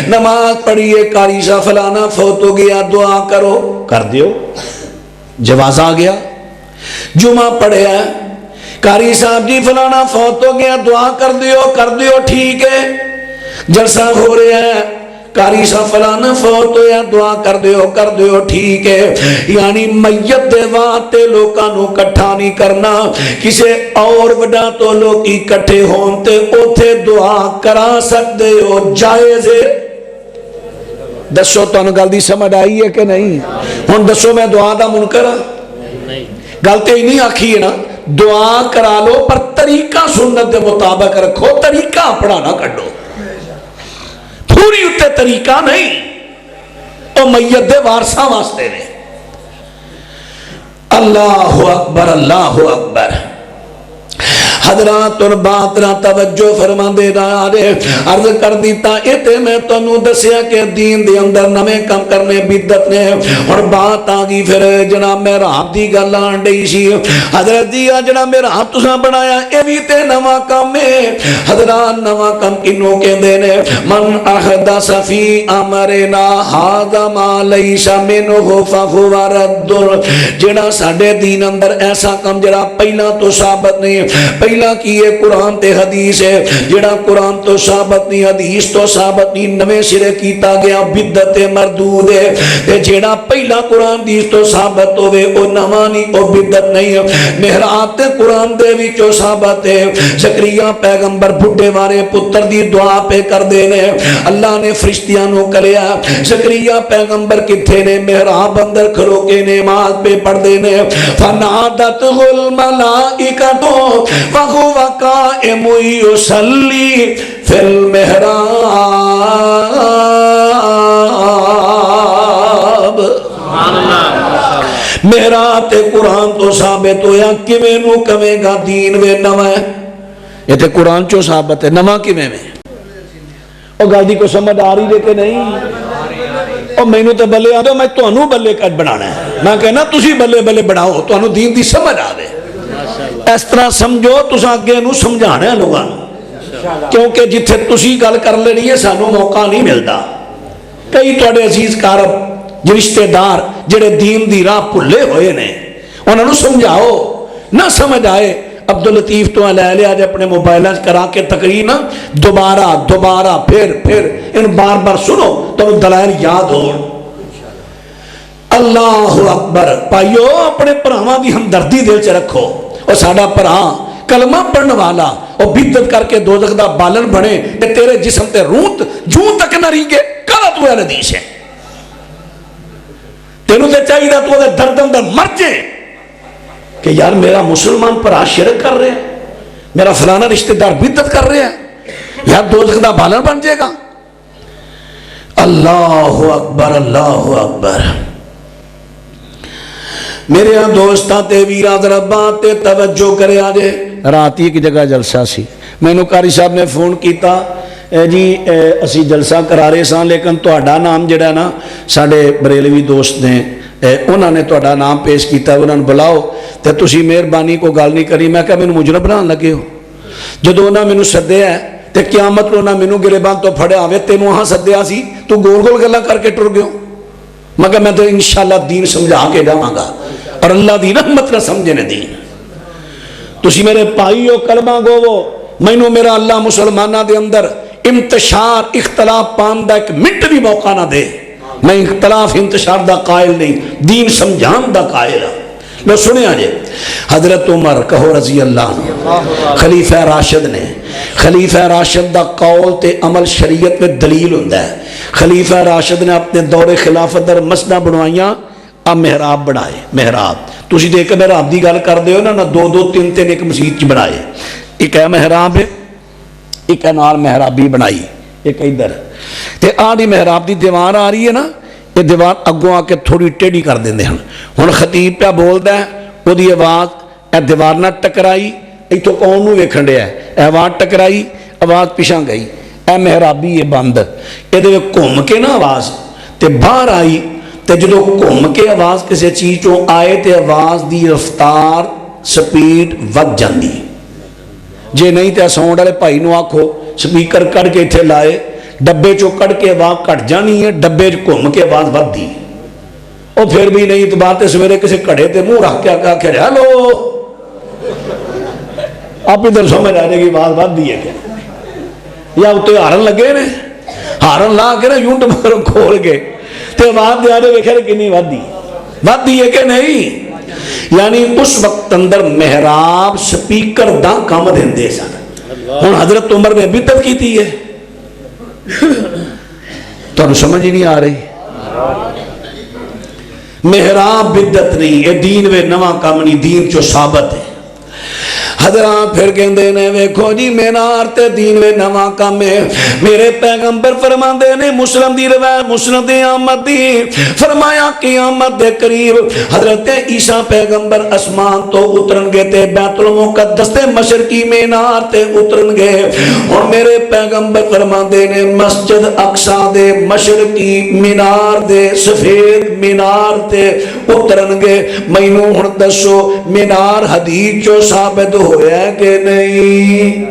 نماز پڑھیے قاری صاحب فلانا فوت ہو گیا دعا کرو کر دیو جواز آ گیا جمعہ پڑھیا قاری صاحب جی فلانا فوت ہو گیا دعا کر دیو ٹھیک ہے جلسہ ہو رہا ہے قاری صاحب فلانا فوت ہویا دعا کر دیو ٹھیک ہے یعنی میت دے واسطے لوکاں نو کٹھا نہیں کرنا کسے اور وڈا تو لوگ اکٹھے ہون تے اوتھے دعا کرا سکتے ہو جائز ہے دسو تانوں گل دی سمجھ آئی ہے کہ نہیں ہن دسو میں دعا دا منکر نہیں گل تے نہیں آکھی ہے نا دعا کرا لو پر طریقہ سنت دے مطابق رکھو طریقہ اپنا نہ کڈو پوری اتے طریقہ نہیں او میت دے وارثاں واسطے نے اللہ اکبر اللہ اکبر حضرات اور باترہ توجہ فرما دے رہا رہے عرض کر دیتا اتے میں تو نو دسیا کہ دین دے اندر نمیں کم کرنے بدت نے اور بات آگی پھر جناب محراب دی گلان ڈئی سی حضرت دیا جناب محراب تساں بنایا اے بھی تے نواں کم ہے حضرات نواں کم کنوں کے دینے من احدث فی امرنا ھذا ما لیس منہ فہو رد جڑا ساڈے دین اندر ایسا کم جڑا پہلا تو ثابت نہیں پہلا کیے قرآن تے حدیث ہے جڑا قرآن تو ثابت نہیں حدیث تو ثابت نہیں نویں سرے کیتا گیا بدعت مردود ہے تے جڑا پہلا قرآن حدیث تو ثابت ہوئے او نواں نہیں او بدعت نہیں ہے محراب تے قرآن دے وچوں ثابت ہے زکریا پیغمبر بڈھے وارے پتر دی دعا پہ کر دینے اللہ نے فرشتیاں نو کریا زکریا پیغمبر کتھے نے محراب اندر کھلو کے نماز پہ پڑھ دینے فنادتہ الملائکۃ وَهُوَ قَائِمٌ يُصَلِّي فِي الْمِحْرَابِ محراب تے قرآن تو ثابت ہویا کمیں نو کمیں گا دین وے نوائے یہ تے قرآن چو ثابت ہے نواں کمیں میں اور گل دی کو سمجھ آ رہی دے کہ نہیں اور میں نو تے بلے آ دو میں تو انو بلے کٹ بنانا ہے میں کہنا تسی بلے بلے بناؤ تو انو دین دی سمجھ آ دے اس طرح سمجھو تساں اگے نو سمجھانا ہے لوگاں کیونکہ جتھے تسی گل کر لینی ہے سانو موقع نہیں ملتا کئی تواڈے عزیز کارب رشتہ دار جڑے دین دی راہ بھلے ہوئے نے انہاں نو سمجھاؤ نہ سمجھ آئے عبداللطیف تو لے لیا جائے اپنے موبائل کرا کے تقریر نا دوبارہ پھر ان بار بار سنو تو دلائل یاد ہو اللہ اکبر پائیو اپنے پراواں دی ہمدردی دل چ رکھو اور ساڈا پرا کلمہ پڑھن والا اور بدعت کر کے دوزخ دا بالن بنے تے تیرے جسم تے روح جوں تک نہ رینگے غلط ہوا حدیث ہے تینوں تے چاہیے تو دے درد اندر مر جائے کہ یار میرا مسلمان پرا شرک کر رہے ہیں میرا فلانا رشتہ دار بدعت کر رہے ہیں یار دوزخ دا بالن بن جائے گا اللہ اکبر اللہ اکبر میرے دوستاں تے ویراں ذرا بات تے توجہ کرے آجے. رات ایک جگہ جلسہ سی, مینوں قاری صاحب نے فون کیتا, جی اسی جلسہ کرا رہے ساں لیکن تہاڈا نام جڑا نا ساڈے بریلوی دوست نے انہوں نے تہاڈا نام پیش کیتا, انہوں نے بلاؤ تے تسی مہربانی کو گل نہیں کری. میں کہا مینوں مجرم بنان لگے ہو؟ جدو انہاں مینوں سدیا ہے تے قیامت نوں انہاں مینوں گریبان تو پھڑیا ہوے, تینوں ہاں سدیا سی تو گول گول گلاں کر کے ٹر گئو. میں کہا میں تو انشاءاللہ دین سمجھا کے جاواں گا اور اللہ دی رحمت نہ سمجھے نے دین. تسی میرے بھائی ہو, کلمہ گو, مینوں میرا اللہ مسلمانہ دے اندر انتشار اختلاف پان دا ایک منٹ بھی موقع نہ دے. میں اختلاف انتشار دا قائل نہیں, دین سمجھان دا قائل ہوں. لو سنے آجے, حضرت عمر کہو رضی اللہ عنہ خلیفہ راشد نے, خلیفہ راشد دا قول تے عمل شریعت میں دلیل ہوندہ ہے. خلیفہ راشد نے اپنے دور خلافت در مسجد بنوائیاں, اب محراب بنائے. محراب تسی دیکھ محراب دی گل کر دے ہو نا, دو دو تین تین ایک مسجد چ بنائے. ایک ہے محراب ہے, ایک ہے نال محرابی بنائی, ایک ادھر تے آڑی محراب دی دیوار آ رہی ہے نا, یہ دیوار اگوں آ کے تھوڑی ٹیڑھی کر دیندے ہیں. ہن خطیب پہ بولدا ہے, وہ دی آواز اے دیوار نہ ٹکرائی, ایتھوں کون نوں ویکھن ڈیا ہے, اے آواز ٹکرائی, آواز پیچھے گئی, اے محرابی یہ بند, یہ دے گھوم کے نا آواز تے باہر آئی. تے جدو گھوم کے آواز کسی چیز چوں آئے تے آواز دی رفتار سپیڈ ود جاندی. جے نہیں تے ساؤنڈ والے بھائی نوں آکھو سپیکر کٹ کے اتنے لائے, ڈبے چو کٹ کے آواز کٹ جانی ہے, ڈبے گھوم کے آواز ود دی. اور پھر بھی نہیں تو بات سویرے کسی کڑے تے منہ رکھ کے آکھے ہیلو, آپ ادھر سمجھ آ جائے گی آواز ود دی ہے کیا, یا اتنے ہارن لگے نے, ہارن لا کے نا یونٹ مگر کھول کے تے آواز دے آنے ویکھے کنی ود دی ہے کہ نہیں. یعنی اس وقت اندر محراب سپیکر دا کام دیندے سن. ہن حضرت عمر نے بدعت کیتی ہے, تو سمجھ ہی نہیں آ رہی. محراب بدعت نہیں, یہ دین وے نواں کام نہیں, دین جو ثابت ہے. حضرات پھر کہندے نے ویکھو جی مینار تے دین وے نواں کام ہے. میرے پیغمبر فرماندے نے, مسلم دی روایت مسند احمد دی, فرمایا قیامت دے قریب حضرت عیسیٰ پیغمبر اسمان تو اترن گے تے بیت المقدس تے مشرقی مینار تے اترن گے. اور میرے پیغمبر فرماندے نے مسجد اقصی دے مشرقی مینار دے سفید مینار تے اترن گے. مینوں ہن دسو مینار حدیث چو ثابت ہویا ہے کہ نہیں؟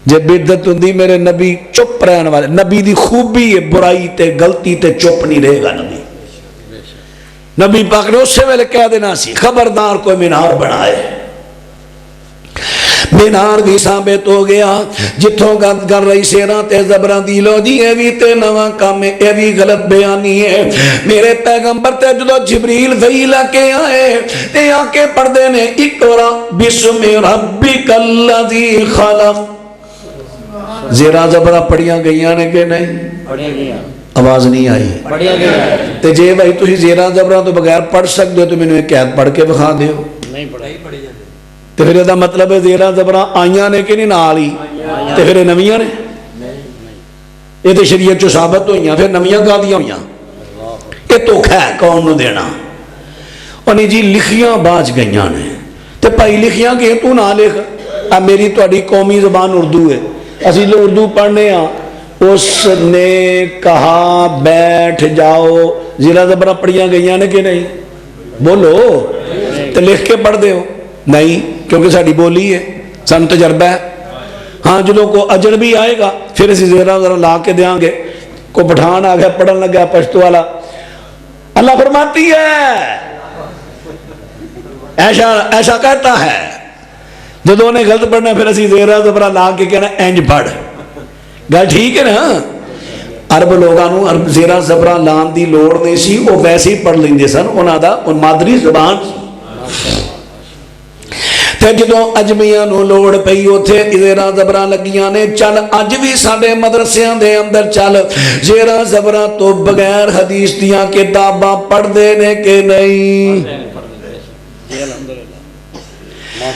جے بدعت ہوندی میرے نبی چپ رہن والے, نبی دی خوبی ہے برائی تے غلطی تے چپ نہیں رہے گا. نبی پاک نے اسے ویلے کہہ دینا سی خبردار کوئی مینار بنائے. مینار بھی ثابت ہو گیا, جتوں گل کر رہی سیراں تے زبراں دی لو جی اے وی تے نواں کام ہے, اے وی غلط بیانی ہے. میرے پیغمبر تے جدو جبریل وحی لے کے آئے تے آ کے پڑھدے نے اقرا بسم ربک الذی خلق. زیرا زبراں پڑھیاں گئیاں نے کہ نہیں؟ پڑھیاں گئیاں, آواز نہیں آئی. پڑھیاں گئیاں. تے جے بھائی تسی زیرا زبراں تو بغیر پڑھ سکدے ہو تو مینوں ایک آیت پڑھ کے دکھا دیو. نہیں پڑھی جاندی. تو پھر یہ مطلب ہے زیرہ زبراں آئیاں نے کہ نہیں نال ہی, تو پھر یہ نویاں نے, یہ تو شریعت چو ثابت ہوئیاں, پھر نویاں کا دیا ہوئیاں. یہ دھوکھا ہے قوم نو دینا. اور نہیں جی لکھیاں باج گئیاں نے, تو بھائی لکھیاں کہ تو نہ لکھ. اب میری تہاڈی قومی زبان اردو ہے, اسی لوگ اردو پڑھنے ہاں. اس نے کہا بیٹھ جاؤ, زیرہ زبراں پڑھیاں گئیاں نے کہ نہیں؟ بولو. تو لکھ کے پڑھ دے ہو نہیں, کیونکہ ساڑی بولی ہے, سن تجربہ ہے. ہاں جدوں کو اجنبی آئے گا پھر اسی زیرہ ذرا لا کے دیاں گے. کو پٹھان آ گیا پڑھن لگا پشتو والا, اللہ فرماتی ہے ایسا کہتا ہے. جدوں نے غلط پڑھنا پھر اسی زیرہ زبرہ لا کے کہنا انج پڑھ. گل ٹھیک ہے نا. عرب لوگوں عرب زیرہ زبرہ لان دی لوڑ نہیں سی, وہ ویسے ہی پڑھ لیندے سن, انہاں دا مادری زبان. تے جدوں اجمیاں نو لوڑ پئی اوتھے زیرہ زبراں لگیاں نے. چل اج بھی ساڈے مدرسیاں دے اندر چل زیرہ زبراں تو بغیر حدیث دیاں کتاباں پڑھ دے نے کہ نہیں؟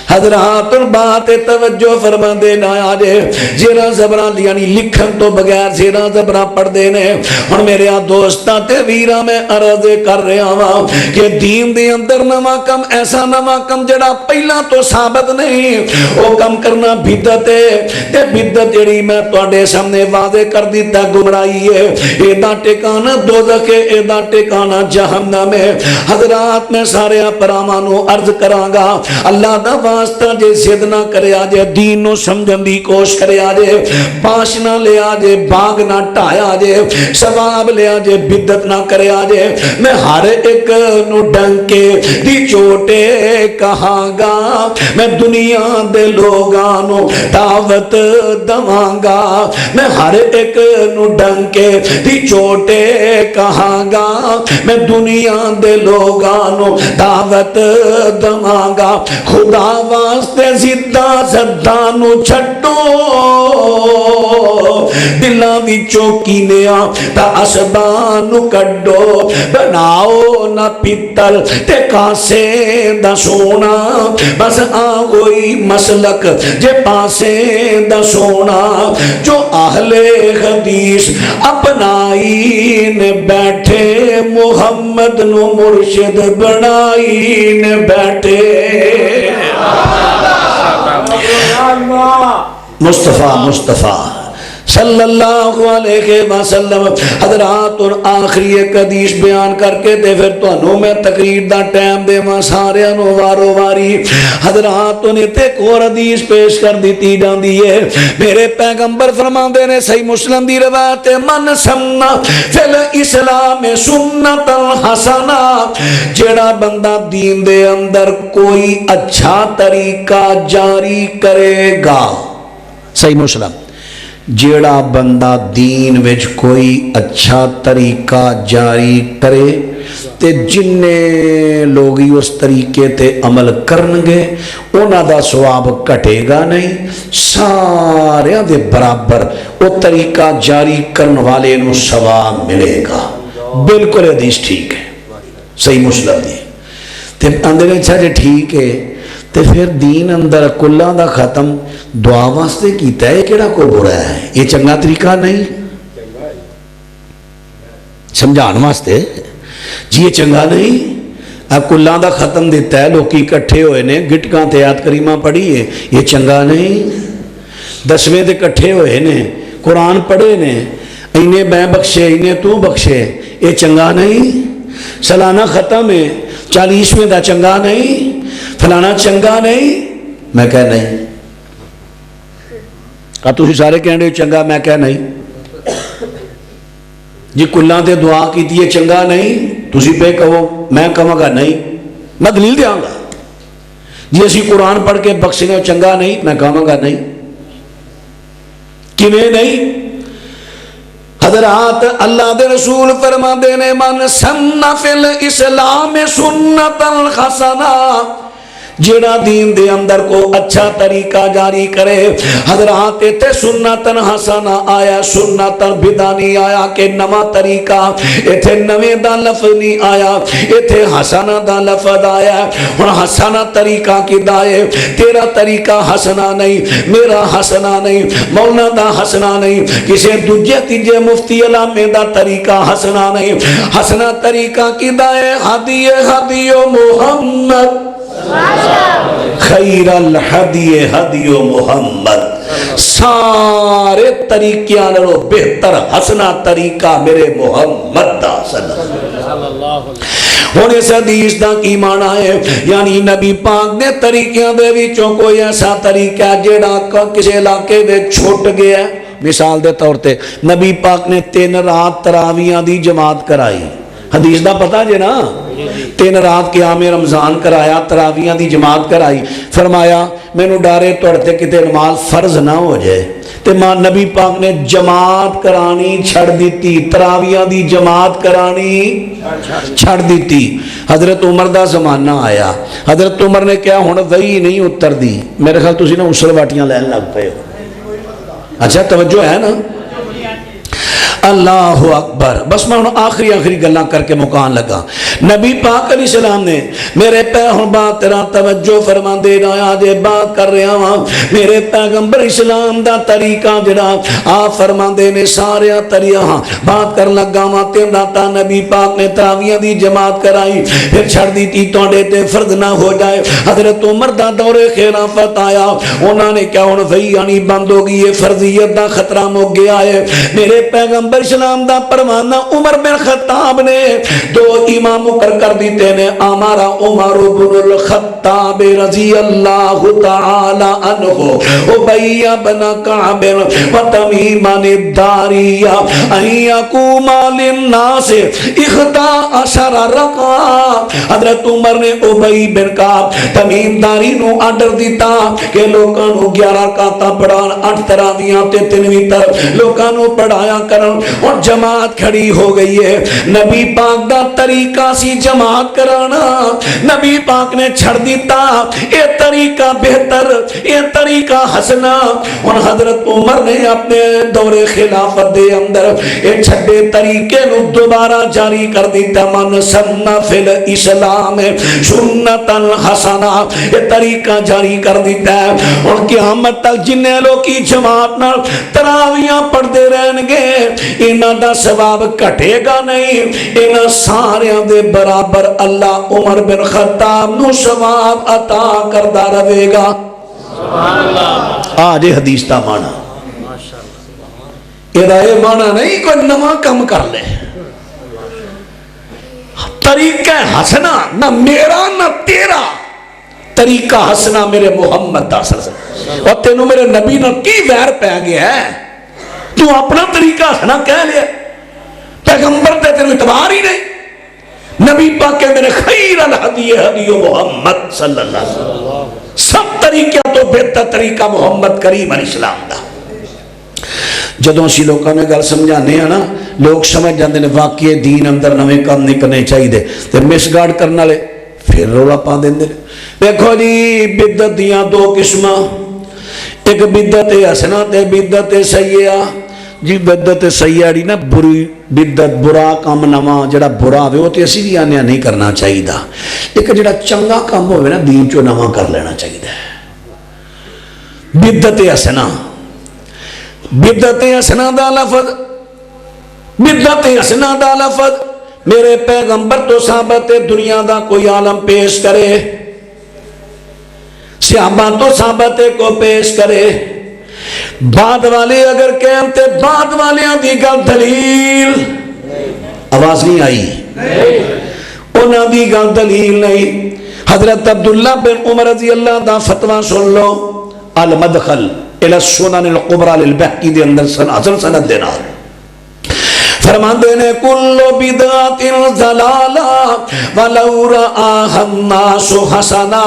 حضرات بات توجہ فرما دینا آجے زیرہ زبران یعنی لکھن تو بغیر زیرہ زبران پڑھ دینے اور میرے دوستاں تے ویرہ میں عرض کر رہے ہوا کہ دین دے اندر نوا کم ایسا نوا کم جڑا پہلا تو ثابت نہیں وہ کم کرنا بدعت ہے تے بدعت جڑی میں تواڈے سامنے واضح کر دیتا گمراہی ہے ایدہ ٹکانا دوزخ ہے ایدہ ٹکانا جہنم ہے حضرات میں سارے پرامانو عرض کرانگا اللہ دا واسطہ جے زد نہ کرے آجے دین نو سمجھن دی کوش کرے آجے پاش نہ لے آجے باغ نہ ٹھایا آجے ثواب لے آجے بدت نہ کرے آجے میں ہر ایک نو ڈنکے دی چوٹے کہاں گا میں دنیا دے لوگانو دعوت دوانگا میں ہر ایک نو ڈنکے دی چوٹے کہاں گا میں دنیا دے لوگانو دعوت دوانگا خدا واسطے زدہ زدانو چھٹو دلہ بھی چوکی نیا تا اسبانو کڈو بناؤ نہ پیتل تے کاسے دا سونا بس آگوئی مسلک جے پاسے دا سونا جو اہل حدیث اپنائی نے بیٹھے محمد نو مرشد بنائی نے بیٹھے مصطفیٰ مصطفیٰ صلی اللہ علیہ وسلم حضرات اور آخری ایک حدیث بیان کر کے دے پھر تو انہوں میں تقریر دا ٹائم دے ماں سارے انہوں وارو واری حضرات نے تے کور حدیث پیش کر دیتی جان دیئے میرے پیغمبر فرمان دینے صحیح مسلم دی روایت من سمنا فی الاسلام سنت الحسنہ جڑا بندہ دین دے اندر کوئی اچھا طریقہ جاری کرے گا صحیح مسلم جیڑا بندہ دین وچ کوئی اچھا طریقہ جاری کرے تے جننے لوگی اس طریقے تے عمل کرنگے انہاں دا ثواب کٹے گا نہیں سارے دے برابر وہ طریقہ جاری کرن والے نو ثواب ملے گا بالکل حدیث ٹھیک ہے صحیح مسلم دی تے اندر اچھا جے ٹھیک ہے تے پھر دین اندر کلہ دا ختم دعا واسطے کیتا ہے کیڑا کو برا ہے یہ چنگا طریقہ نہیں سمجھان واسطے جی یہ چنگا نہیں اب کلہ دا ختم دیتا ہے لوگ اکٹھے ہوئے نے گٹکاں تے آیت کریمہ پڑھی ہے یہ چنگا نہیں دسویں دے اکٹھے ہوئے نے قرآن پڑھے نے انہیں میں بخشے انہیں تو بخشے یہ چنگا نہیں سالانہ ختم ہے 40ویں دا چنگا نہیں فلانا چنگا نہیں میں کہہ نہیں کہا تُسی سارے کہنے ہو چنگا میں کہہ نہیں جی کلہ دے دعا کی دیئے چنگا نہیں تُسی پہ کہو میں کہوں گا نہیں میں دلیل دیا گا جی اسی قرآن پڑھ کے بخشنے ہو چنگا نہیں میں کہوں گا نہیں کیویں نہیں حضرات اللہ دے رسول فرما دینے من سن فی الاسلام سنت الحسنہ جیڑا دین دے اندر کو اچھا طریقہ جاری کرے حضرات تے سنتن حسنہ آیا سنتن بدانی آیا کہ نما طریقہ ایتھے نوے دا لفظ نہیں آیا ایتھے حسنہ دا لفظ آیا اور حسنہ طریقہ کی دائے تیرا طریقہ حسنہ نہیں میرا حسنہ نہیں مولانا دا حسنہ نہیں کسے دوجہ تیجے مفتی علامے دا طریقہ حسنہ نہیں حسنہ طریقہ کی دائے ہدی محمد خیر الحدی حدی محمد سارے طریقیاں لڑو بہتر حسنہ طریقہ میرے محمد دا صلی اللہ علیہ وسلم اور اس حدیث دا کی معنی ہے یعنی نبی پاک نے طریقیاں دے وچوں کوئی ایسا طریقہ جیڑا کسی علاقے میں چھوٹ گیا مثال دے طور تے نبی پاک نے 3 رات تراویاں دی جماعت کرائی حدیث دا پتہ جے نا 3 رات قیام رمضان کرایا تراویاں دی جماعت کرائی فرمایا میں نو ڈارے توڑتے کتے نماز فرض نہ ہو جائے تے ماں نبی پاک نے جماعت کرانی چھڑ دیتی تراویاں دی جماعت کرانی چھڑ دیتی حضرت عمر دا زمانہ آیا حضرت عمر نے کیا ہونا وہی نہیں اتر دی میرے خیال تسی نا اسل واٹیاں لین لگ پے ہو اچھا توجہ ہے نا اللہ اکبر. بس میں آخری گلاں کر کے مکان لگا. نبی پاک علیہ السلام نے میرے ہن بات تیرا توجہ فرما دے رہا جے بات کر رہا ہاں میرے پیغمبر اسلام دا طریقہ جڑا آپ فرما دے نے سارے طریقہ ہاں بات کر لگا ہاں تین راتا نبی پاک نے تراویح دی جماعت کرائی پھر چھڑ دی تھی توڑے تے فرض نہ ہو جائے. حضرت عمر دا دور خلافت آیا انہوں نے کیا ہن وہی آنی بند ہو گئی ہے فرضیت دا خطرہ ہو گیا ہے. میرے پیغمبر اسلام دا پروانہ عمر بن خطاب نے دو امام مقرر کر دیتے نے ہمارا عمر بن الخطاب رضی اللہ تعالی عنہ ابی بن کعب و تمیم الداری ان یقوم للناس 11 رکعہ. حضرت عمر نے ابی بن کعب تمیم داری نو آرڈر دیتا کہ لوکاں نو 11 رکعتاں پڑھان 8 تراویحاں تے 3 وتر لوکاں نو پڑھایا کرن. اور جماعت کھڑی ہو گئی ہے. نبی پاک دا طریقہ سی جماعت کرانا نبی پاک نے چھڑ دیتا اے طریقہ بہتر اے طریقہ حسنا. اور حضرت عمر نے اپنے دور خلافت دے اندر اے چھڑے طریقے نو دوبارہ جاری کر دیتا. من سن فی الاسلام سنتا حسنا یہ طریقہ جاری کر دیتا ہے. اور قیامت تک جنہیں لوگ کی جماعت نال تراویاں پڑھتے رہن گے انہاں دا ثواب کٹے گا نہیں. انہاں ساریاں دے برابر اللہ عمر بن خطاب نو ثواب عطا کردہ رہے گا. آج حدیث دا مانا یہ مانا نہیں کوئی نواں کم کر لے. طریقہ حسنا نہ میرا نہ تیرا طریقہ حسنا میرے محمد دا صلی اللہ علیہ وسلم. اور تینوں میرے نبی نہ کی ویر پہ گیا ہے تو اپنا طریقہ حسنا کہہ لیا. پیغمبر تے تینوں اعتبار ہی نہیں. نبی پاک کے میرے خیر الہدی ہدی محمد صلی اللہ علیہ وسلم. سب طریقہ تو بہتر طریقہ محمد کریم علیہ السلام دا. جدوں اسی لوگوں نے گل سمجھانے ہیں نا لوگ سمجھ جاندے نے واقعی دین اندر نویں کام نہیں کرنے چاہیے تے مس گارڈ کرنے والے پھر رولا پا دیندے نے. دیکھو جی بدعت دیاں دو قسماں ایک بدعت حسنہ تے بدعت سیئہ. جی بدعت سیئہ نا بری بدعت برا کام نواں جڑا برا ہوئے وہ تے اسی بھی آنے نہیں کرنا چاہیے لیکن جڑا چنگا کام ہوئے نا دین چو نواں کر لینا چاہیے. بدعت حسنہ بدعت حسنہ دا لفظ بدعت حسنہ دا لفظ میرے پیغمبر تو صحابت دنیا دا کوئی عالم پیش کرے صحابہ تو صحابت کو پیش کرے بعد والے اگر کہتے بعد والے دی گل دلیل آواز نہیں آئی انہاں دی گل دلیل نہیں. حضرت عبداللہ بن عمر رضی اللہ دا فتوہ سن لو المدخل الى السنن القبرى للبحقی دے اندر حسن سند دینا فرماندے نے کل بدعت ضلالہ ولو رآها الناس حسنا.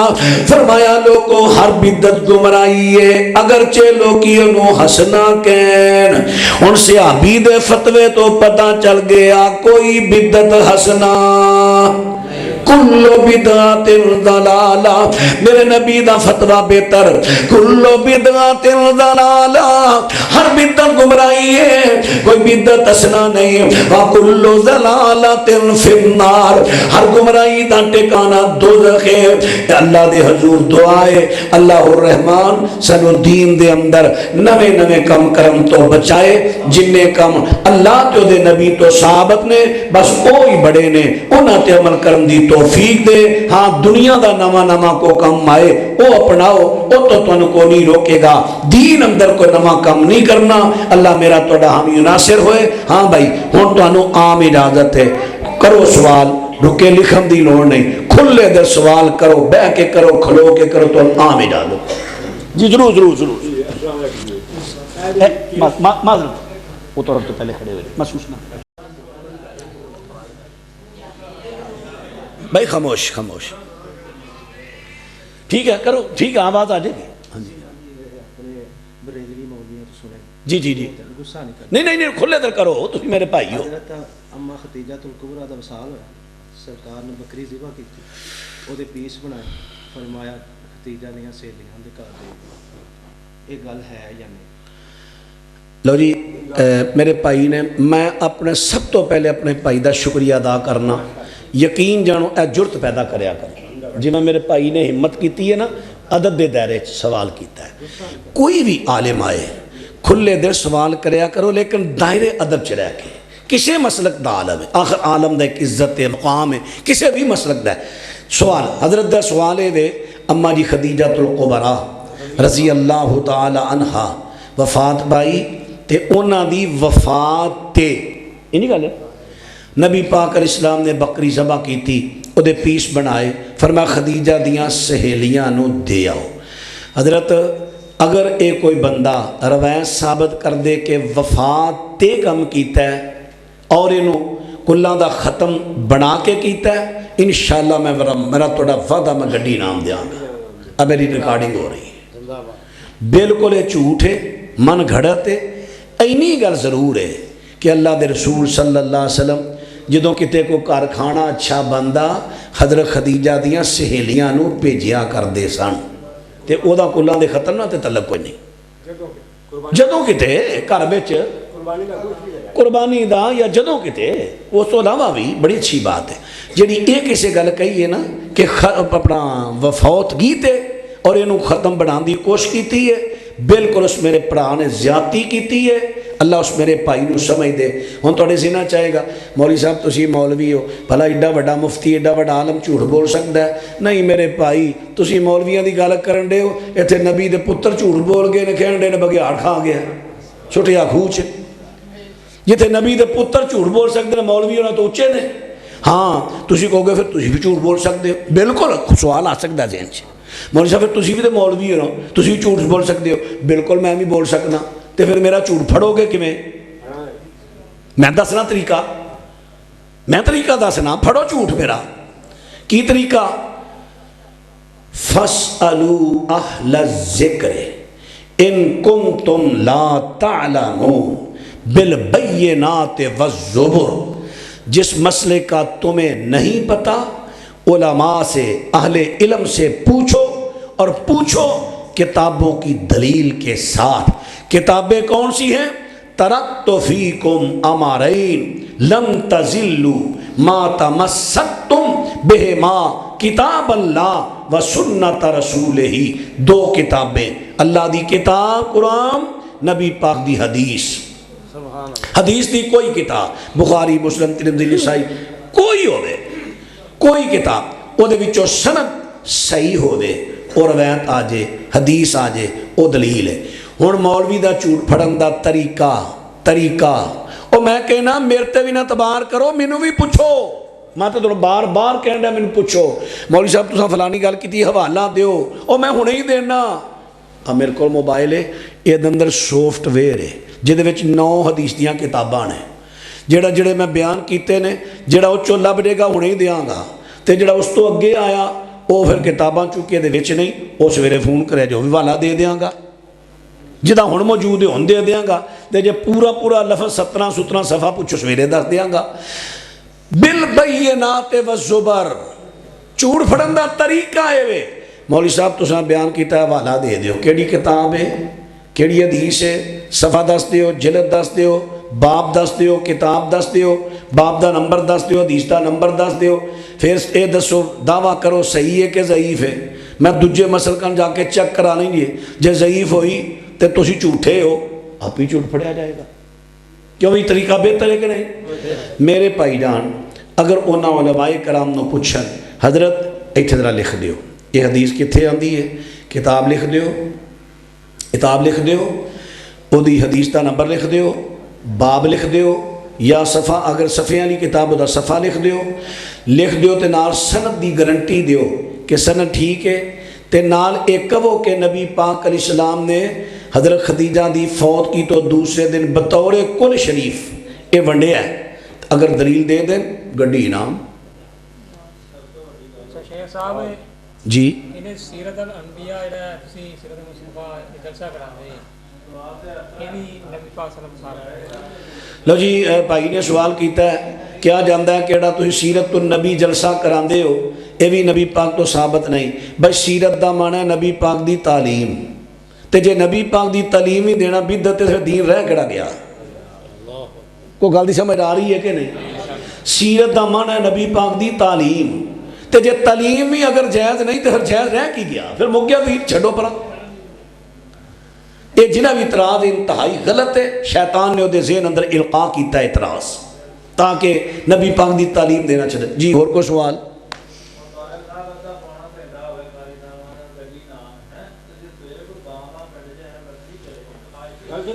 فرمایا لوگوں ہر بدعت گمراہی ہے اگرچہ لوگی انہوں حسنا کہن. ان سے عبید فتوے تو پتہ چل گیا کوئی بدعت حسنا کل بدعت ضلالہ. میرے نبی دا فتوہ بہتر کل بدعت ضلالہ ہر بدعت گمراہی ہے کوئی بدعت حسنا نہیں. وَكُلُّ ضَلَالَةٍ فِي النَّارِ ہر گمراہی دا ٹھکانہ دوزخ ہے. اللہ دے حضور دعائے اللہ الرحمن سنو دین دے اندر نوے نوے کم کرم تو بچائے جننے کم اللہ تو دے نبی تو صحابت نے بس اوہی بڑے نے انہاں تے عمل کرم دی توفیق دے. ہاں دنیا دا نواں نواں کو کم آئے او اپناؤ او تو تنو کو نہیں روکے گا. دین اندر کو نواں کم نہیں کرنا. اللہ میرا توڑا حامی ناصر ہوئے. ہاں بھائی ہون تو انو عام اجازت ہے کرو سوال رکے لکھن دی لوڑ نہیں کھلے در سوال کرو بہ کے کرو کھلو کے کرو تو عام اجازت. جی ضرور ضرور ضرور معذرت وہ تو رب تو پہلے کھڑے ہوئے محسوس نہ بھائی خاموش خاموش ٹھیک ہے کرو ٹھیک ہے آواز آ جائے گی. ہاں جی جی جی نہیں نہیں نہیں کھلے در کرو تم میرے بھائی ہو. اما ختیجہ الکبریٰ دا وصال ہویا سرکار نے بکری ذبح کی او دے پیس بنائے فرمایا ختیجہ دیاں سہیلیاں دے گھر دے یہ گل ہے یا نہیں. لو جی میرے بھائی نے میں اپنے سب تو پہلے اپنے بھائی کا شکریہ ادا کرنا یقین جانو اے جرت پیدا کریا کر جی میں میرے بھائی نے ہمت کیتی ہے نا ادب دے دائرے سوال کیتا ہے کوئی بھی عالم آئے کھلے دل سوال کریا کرو لیکن دائرے ادب چ رہ کے کسے مسلک دا عالم ہے آخر عالم دا ایک عزت ہے مقام ہے کسے بھی مسلک دا ہے سوال حضرت دا سوال ہے دے اما جی خدیجہ القبرا رضی اللہ تعالی عنہ وفات بائی تے اونا دی وفات تے یہ نہیں گل ہے نبی پاک علیہ السلام نے بکری ذبح کی تھی او دے پیس بنائے فرمایا خدیجہ دیاں سہیلیاں نو دے آؤ حضرت اگر ایک کوئی بندہ روایت ثابت کر دے کہ وفات تے کم کیتا ہے اور انہوں کلہ دا ختم بنا کے کیتا ہے انشاءاللہ میں میرا توڑا وعدہ میں گڈی نام دیاں گا اب میری ریکارڈنگ ہو رہی ہے بالکل یہ جھوٹ ہے من گھڑت ہے اینی گل ضرور ہے کہ اللہ دے رسول صلی اللہ علیہ وسلم جدوں کتے کو کارخانہ اچھا بندہ حضرت خدیجہ دیاں سہیلیاں نو بھیجیا کر دے سن تے او دا کلہ دے ختم نہ تے تعلق کوئی نہیں جدوں کتے گھر وچ قربانی دا یا جدوں کتے اس تو علاوہ بھی بڑی اچھی بات ہے جڑی ایک اسے گل کہی ہے نا کہ اپنا وفات گیتے اور انہوں ختم بنان دی کوشش کیتی ہے بالکل اس میرے پڑھا نے زیادتی کیتی ہے اللہ اس میرے بھائی نو سمجھ دے ہن تواڈے ذہن چاہے گا مولوی صاحب تسی مولوی ہو بھلا ایڈا وڈا مفتی ایڈا وڈا عالم جھوٹ بول سکتا ہے نہیں میرے بھائی تسی مولویاں دی گل کرن دے ہو ایتھے نبی دے پتر جھوٹ بول گئے نے کہن دے نے بگیاڑ کھا گیا چھوٹیا کھوچ جتھے نبی دے پتر جھوٹ بول سکتے ہیں مولوی ہونا تو اچھے نے ہاں تسی کہو گے پھر تسی بھی جھوٹ بول سکتے ہو بالکل سوال آ سکتا ہے ذہن سے مولوی صاحب پھر تسی بھی تو مولوی ہو تسی بھی جھوٹ بول سکتے ہو بالکل میں بھی بول سکنا تو پھر میرا جھوٹ پھڑو گے کیویں میں دسنا طریقہ میں طریقہ دسنا پھڑو جھوٹ میرا کی طریقہ فَاسْأَلُوا أَهْلَ الذِّكْرِ إِن كُنتُمْ لَا تَعْلَمُونَ بالبینات والزبر جس مسئلے کا تمہیں نہیں پتا علماء سے اہل علم سے پوچھو اور پوچھو کتابوں کی دلیل کے ساتھ کتابیں کون سی ہیں ترکت فیکم امرین لم تزلوا ما تمسکتم بہما کتاب اللہ و سنت رسولہ دو کتابیں اللہ دی کتاب قرآن نبی پاک دی حدیث حدیث دی کوئی کتاب بخاری مسلم ترمذی نسائی کوئی ہو دے کوئی کتاب او دے وچوں سند صحیح ہو دے اور روایت آ جے حدیث آ جے او دلیل ہے ہن مولوی دا جھوٹ پھڑن دا طریقہ او میں کہنا میرے تے بھی نہ تبار کرو مینوں بھی پوچھو میں تو بار بار کہنا مینوں پوچھو مولوی صاحب تساں فلانی گل کیتی حوالہ دیو او میں ہنے ہی دینا میرے کو موبائل ہے یہ اندر سافٹ ویئر ہے جہدے وچ 9 حدیث دیاں کتاباں نے جڑے میں بیان کیتے نے جڑا وہ چولا بڑے گا ہنے ہی دیاں گا تے جڑا اس تو اگے آیا وہ پھر کتاباں چکے دے وچ نہیں وہ سویرے فون کرے جو بھی والا دے دیاں گا جدا ہن موجود ہے ہن دے دیاں گا تے جے پورا لفظ 17 صفحہ پوچھو سویرے دس دیاں گا بالبینات والزبر جھوٹ پھڑن دا طریقہ ہے وے مولوی صاحب تساں بیان کیتا ہے حوالہ دے دیو کیڑی کتاب ہے کیڑی حدیث ہے صفحہ دس دیو جلد دس دیو باب دس دیو کتاب دس دیو باب دا نمبر دس دیو حدیث دا نمبر دس دیو پھر اے دسو دعویٰ کرو صحیح ہے کہ ضعیف ہے میں دوجے مسلکان جا کے چیک کرا نہیں لیے جے ضعیف ہوئی تے تسی جھوٹے ہو آپ ہی جھوٹ پھڑیا جائے گا کیوں یہ طریقہ بہتر ہے کہ نہیں میرے بھائی جان اگر انہاں علماء کرام نو پوچھن حضرت ایتھے ذرا لکھ دیو یہ حدیث کتھے آندی ہے کتاب لکھ دیو او دی حدیث دا نمبر لکھ دیو باب لکھ دیو یا صفحہ اگر صفحے والی کتاب دا صفحہ لکھ دیو تے نال سند دی گارنٹی دیو کہ سند ٹھیک ہے تے نال ایک کہو کہ نبی پاک علیہ السلام نے حضرت خدیجہ دی فوت کی تو دوسرے دن بطور کل شریف یہ ونڈیا ہے اگر دلیل دے دیں گڈی انعام شیخ صاحب جی انہیں سیرت الانبیاء سیرت مصطفیٰ جلسہ کرانے انہی نبی پاک صلی اللہ علیہ وسلم لو جی بھائی نے سوال کیتا ہے کیا جاندا ہے کیڑا تسی سیرت النبی جلسہ کراندے ہو اے بھی نبی پاک تو ثابت نہیں بھائی سیرت دا معنی ہے نبی پاک دی تعلیم تے جے نبی پاک دی تعلیم ہی دینا بدعت تے پھر دین رہ کیڑا گیا؟ کوئی گل دی سمجھ آ رہی ہے کہ نہیں؟ سیرت دا معنی ہے نبی پاک دی تعلیم، تے جے تعلیم ہی اگر جائز نہیں تو پھر جائز رہ کی گیا؟ پھر مک گیا دین، چھڈو پرا۔ یہ جنہ بھی اعتراض انتہائی غلط ہے، شیطان نے وہ ذہن اندر القاء کیتا ہے اعتراض تاکہ نبی پاک دی تعلیم دینا چاہے۔ جی اور کوئی سوال؟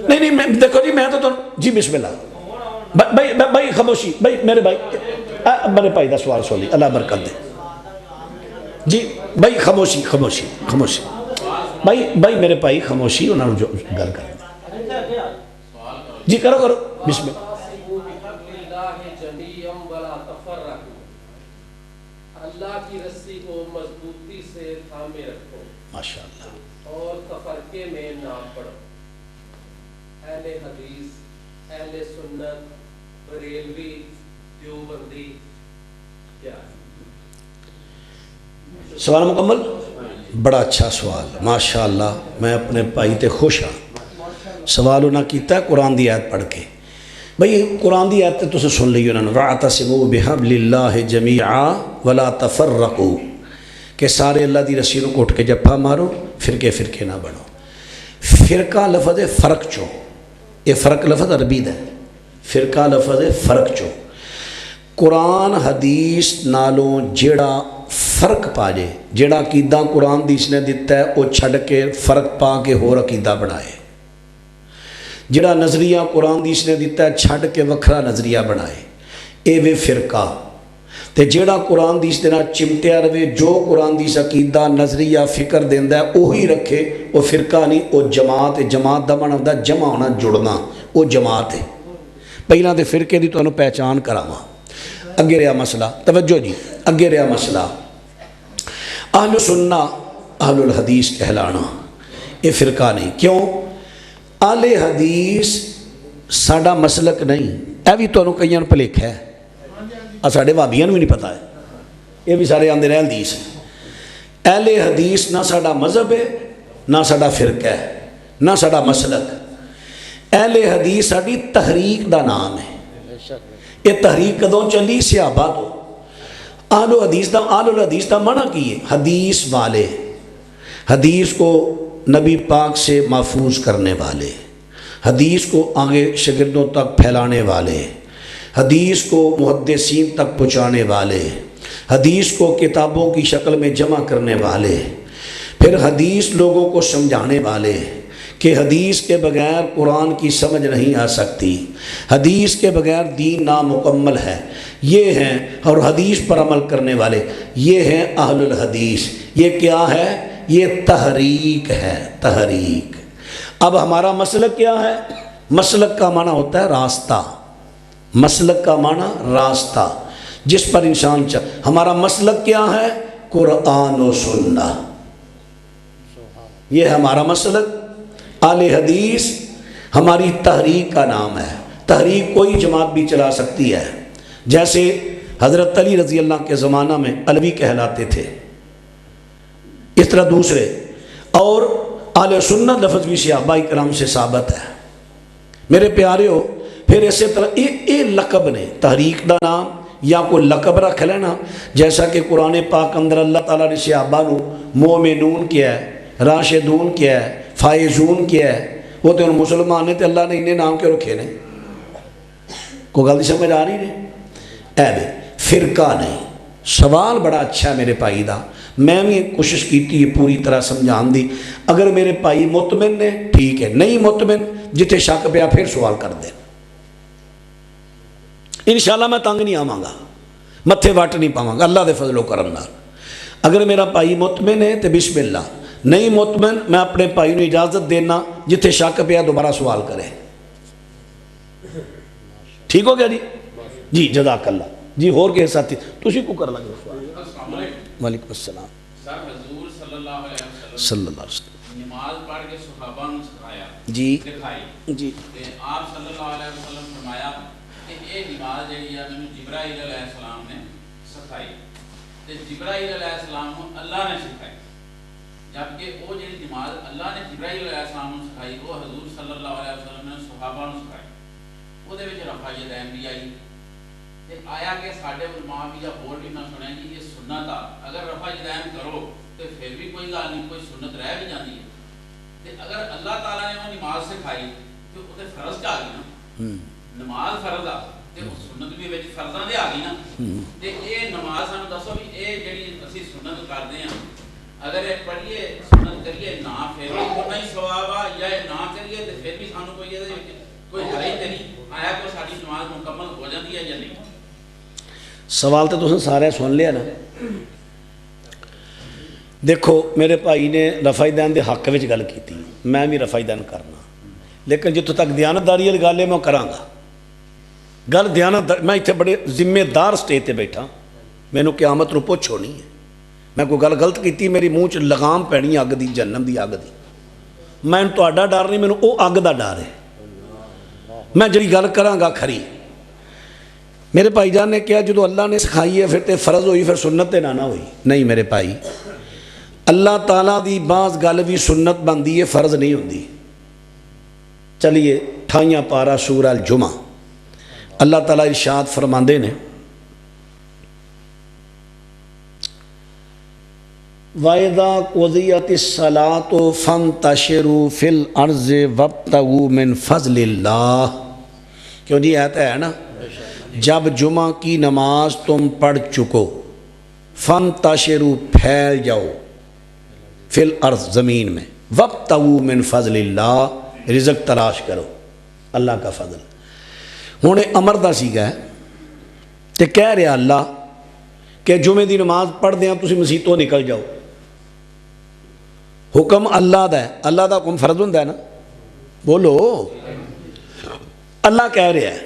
نہیں میں دیکھو جی، میں تو جی بسم اللہ بھائی خاموشی، بھائی میرے میرے بھائی دا سوال سولی، اللہ برکت دے جی۔ بھائی خاموشی خاموشی خاموشی، بھائی میرے بھائی خاموشی، انہوں نے جو گل کر جی کرو کرو بسم اللہ۔ اللہ کی رسی کو مضبوطی سے تھامے رکھو ماشاءاللہ، اور تفرقے میں نہ پڑو۔ اہل حدیث، اہل سنت، بریلوی، دیوبندی کیا ہے؟ سوال مکمل؟ بڑا اچھا سوال، ماشاءاللہ، میں اپنے بھائی تے خوش ہاں۔ سوال انہاں کیتا ہے قرآن دی آیت پڑھ کے۔ بھئی قرآن دی آیت تو سن لی انہوں نے، وَاعْتَصِمُوا بِحَبْلِ اللَّهِ جَمِيعًا وَلَا تَفَرَّقُوا، کہ سارے اللہ دی رسیوں کو اٹھ کے جپا مارو، فرقے فرقے نہ بنو۔ فرقہ لفظ فرق چو، یہ فرق لفظ عربی دا ہے، فرقہ لفظ فرق چو۔ قرآن حدیث نالوں جیڑا فرق پا جے، جیڑا عقیدہ قرآن حدیث نے دیتا ہے وہ چھڑ کے فرق پا کے ہور عقیدہ بنائے، جڑا نظریہ قرآن حدیث نے دیتا ہے چھڑ کے وکھرا نظریہ بنائے، اے وے فرقہ۔ تے جڑا قرآن حدیث دینا چمٹیا رہے، جو قرآن حدیث عقیدہ نظریہ فکر دیندا ہے وہی رکھے، وہ فرقہ نہیں، وہ جماعت ہے۔ جماعت دا معنی ہوندا ہے جمع ہونا، جڑنا، وہ جماعت ہے۔ پہلاں تے فرقے دی تانوں پہچان کراواں۔ اگے رہا مسئلہ، توجہ جی، اگے رہا مسئلہ اہل سنہ اہل الحدیث کہلانا، یہ فرقہ نہیں۔ کیوں؟ اہل حدیث ساڈا مسلک نہیں، اے بھی تانوں کئیاں نوں بھلیکھا ہے، ساڈے بھابیاں نوں بھی نہیں پتہ ہے، یہ بھی سارے آندے نے حدیث ہے۔ اہل حدیث نہ ساڈا مذہب ہے، نہ ساڈا فرقہ ہے، نہ ساڈا مسلک۔ اہل حدیث ساڈی تحریک دا نام ہے۔ یہ تحریک کدوں چلی؟ صحابہ تو۔ اہل الحدیث دا معنی کی ہے؟ حدیث والے، حدیث کو نبی پاک سے محفوظ کرنے والے، حدیث کو آگے شاگردوں تک پھیلانے والے، حدیث کو محدثین تک پہنچانے والے، حدیث کو کتابوں کی شکل میں جمع کرنے والے، پھر حدیث لوگوں کو سمجھانے والے کہ حدیث کے بغیر قرآن کی سمجھ نہیں آ سکتی، حدیث کے بغیر دین نامکمل ہے، یہ ہیں۔ اور حدیث پر عمل کرنے والے، یہ ہیں اہل الحدیث۔ یہ کیا ہے؟ یہ تحریک ہے، تحریک۔ اب ہمارا مسلک کیا ہے؟ مسلک کا معنی ہوتا ہے راستہ، مسلک کا معنی راستہ جس پر انسان چل۔ ہمارا مسلک کیا ہے؟ قرآن و سنہ، یہ ہمارا مسلک۔ اہل حدیث ہماری تحریک کا نام ہے۔ تحریک کوئی جماعت بھی چلا سکتی ہے، جیسے حضرت علی رضی اللہ کے زمانہ میں علوی کہلاتے تھے، اس طرح دوسرے۔ اور اہل سنت لفظ بھی صحابہ اکرام سے ثابت ہے۔ میرے پیارے ہو، پھر اسی طرح یہ لقب نے، تحریک دا نام یا کوئی لقب رکھ لینا، جیسا کہ قرآن پاک اندر اللہ تعالیٰ نے صحابہ نو مومنون کیا ہے، راشدون کیا ہے، فائزون کیا ہے۔ وہ تو ان مسلمان نے تے اللہ نے انہیں نام کیوں رکھے نے؟ کوئی غلطی سمجھ آ رہی ہے؟ اے بے فرقہ نہیں۔ سوال بڑا اچھا ہے میرے بھائی دا، میں بھی کوشش کیتی ہے پوری طرح سمجھان دی۔ اگر میرے بھائی مطمئن نے ٹھیک ہے، نہیں مطمئن جتنے شک پیا پھر سوال کر دیں، انشاءاللہ میں تنگ نہیں آواں گا، متھے وٹ نہیں پاواں گا اللہ دے فضل و کرم نال۔ اگر میرا بھائی مطمئن ہے تو بسم اللہ، نہیں مطمئن میں اپنے بھائی نے اجازت دینا جتنے شک پیا دوبارہ سوال کرے۔ ٹھیک ہو گیا جی؟ جی جزاک اللہ جی۔ اور کے ساتھی تسی کو کر لگے سوال؟ وعلیکم السلام۔ سر حضور صلی اللہ علیہ وسلم نماز پڑھ کے صحابہ نے سکھایا، جی دکھائی جی، آپ صلی اللہ علیہ وسلم فرمایا کہ یہ نماز جہی ہے میں جبرائیل علیہ السلام نے سکھائی، تے جبرائیل علیہ السلام کو اللہ نے سکھائی۔ جبکہ وہ جی نماز اللہ نے جبرائیل علیہ السلام کو سکھائی وہ حضور صلی اللہ علیہ وسلم نے صحابہ کو سکھائی وہ رفع یدین بھی آئی تے آیا کہ ساڈے علماء بھی یا ہور بھی میں سنیا جی یہ سنت آ اگر رفع یدین کرو تو پھر بھی کوئی گل نہیں کوئی سنت رہ بھی جاتی ہے تے اگر اللہ تعالیٰ نے وہ نماز سکھائی تو وہ فرض آ گئی نا نماز فرض آ تے سنت بھی وچ فرضاں دے آ گئی نا تے اے نماز سانوں دسو بھی اے جڑی اسی سنت کردے ہاں اگر یہ پڑھیے سنت کریے نہ پھر بھی اتنا ہی ثواب آ یا نہ کریے تو پھر بھی سانوں کوئی ہرائی تے نہیں آیا کہ ساری نماز مکمل ہو جاتی ہے یا نہیں. سوال تو تسیں سارے سن لیا نا. دیکھو میرے بھائی نے رفع دین دے حق وچ گل کیتی میں بھی رفع دین کرنا لیکن جتوں تک دیانتداری والی گل ہے میں کراں گا گل دیانت میں اتنے بڑے ذمہ دار سٹیج تے بیٹھا مینوں قیامت نوں پوچھ ہونی ہے میں کوئی گل غلط کیتی میری منہ چ لگام پینی اگ دی جہنم دی اگ دی میں تہاڈا ڈر نہیں مینوں او اگ دا ڈر ہے میں جڑی گل کراں گا کھری. میرے بھائی جان نے کہا جدو اللہ نے سکھائی ہے پھر تے فرض ہوئی پھر سنت تے نہ ہوئی نہیں میرے بھائی اللہ تعالیٰ دی بعض گل بھی سنت بنتی ہے فرض نہیں ہوتی. چلیے 28 پارہ سورہ الجمعہ اللہ تعالیٰ ارشاد فرماندے نے وَإِذَا قُضِيَتِ الصَّلَاةُ فَانتَشِرُوا فِي الْأَرْضِ وَابْتَغُوا مِنْ فَضْلِ اللَّهِ کیوں جی آیت ہے نا جب جمعہ کی نماز تم پڑھ چکو فَانتَشِرُوا پھیل جاؤ فِي الْأَرْضِ زمین میں وَابْتَغُوا مِنْ فَضْلِ اللَّهِ رزق تلاش کرو اللہ کا فضل. ہوں امر دا سیگا ہے تے کہہ رہا اللہ کہ جمعے دی نماز پڑھ دیاں تسی مسیتوں نکل جاؤ حکم اللہ دا ہے اللہ دا حکم فرض ہوندہ ہے نا بولو اللہ کہہ رہا ہے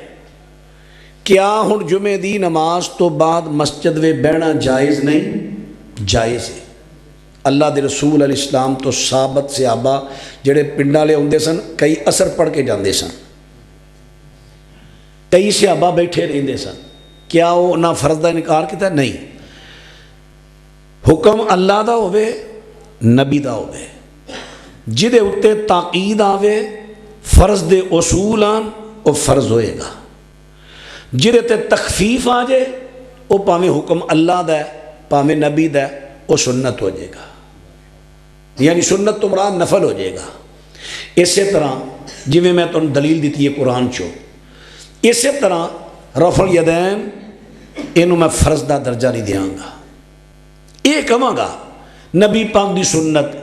کیا ہن جمعے دی نماز تو بعد مسجد میں بہنا جائز نہیں جائز ہے. اللہ دے رسول علیہ السلام تو ثابت صحابہ جڑے پنڈا لے ہوندے سن کئی اثر پڑھ کے جاندے سن کئی صحابہ بیٹھے رہندے سن کیا وہ نہ فرض دا انکار کیتا نہیں حکم اللہ دا ہوئے نبی دا ہوئے جدے اتے تاقید آوے فرض دے اصول آن وہ فرض ہوئے گا جدے تے تخفیف آ جائے وہ پاویں حکم اللہ دا ہے پاویں نبی دا ہے وہ سنت ہو جائے گا یعنی سنت تو مراد نفل ہو جائے گا. اسی طرح جی میں تمہیں دلیل دیتی ہے قرآن چو اسی طرح رفع الیدین اینو میں فرض دا درجہ نہیں دیاں گا یہ کہاں گا نبی پاک دی سنت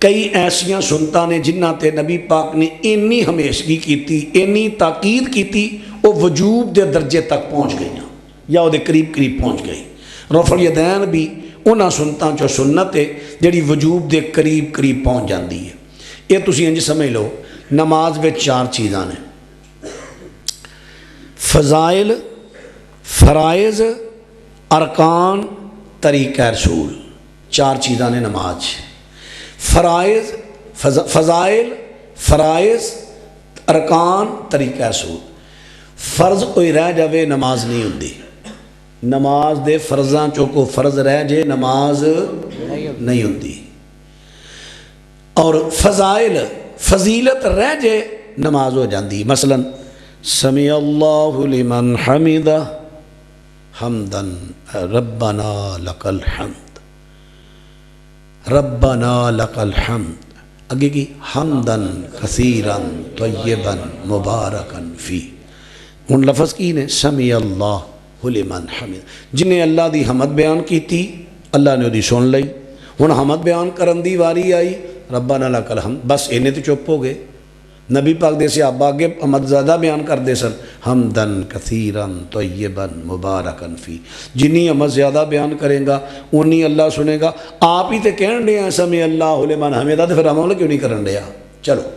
کئی ایسیاں سنتاں نے جنہ تے نبی پاک نے اینی ہمیشگی کیتی اینی تاکید کیتی وہ وجوب دے درجے تک پہنچ گئیاں یا وہ دے قریب قریب پہنچ گئی. رفع الیدین بھی انہاں سنتاں چو سنت ہے جڑی وجوب دے قریب قریب پہنچ جاندی ہے. یہ تسی انج سمجھ لو نماز میں 4 چیزاں نے فضائل فرائض ارکان طریقہ رسول 4 چیزاں نے نماز فرائض فضائل فرائض ارکان طریقہ رسول. فرض کوئی رہ جاوے نماز نہیں ہوندی نماز دے فرضاں چو کو فرض رہ جے نماز نہیں ہوندی اور فضائل فضیلت رہ جے نماز ہو جاندی. مثلا سمی اللہ لمن حمدہ حمدا ربنا لک الحمد ربنا لک الحمد اگے کی حمدا کثیرا طیبا مبارکا فی. ان لفظ کی نے سمی اللہ لمن حمد جنہیں اللہ دی حمد بیان کی تھی اللہ نے دی سن لئی. ہن حمد بیان کرن دی واری آئی ربنا لک الحمد بس انہیں تو چپ ہو گئے. نبی پاک دے سے آپ آگے حمد زیادہ بیان کر دے سن حمدن کثیرن طیبن مبارکن فی. جنہی حمد زیادہ بیان کریں گا انہی اللہ سنے گا. آپ ہی تے کہن دے ہیں سمی اللہ لمن حمدہ تو پھر عمل کیوں نہیں کرن دیا. چلو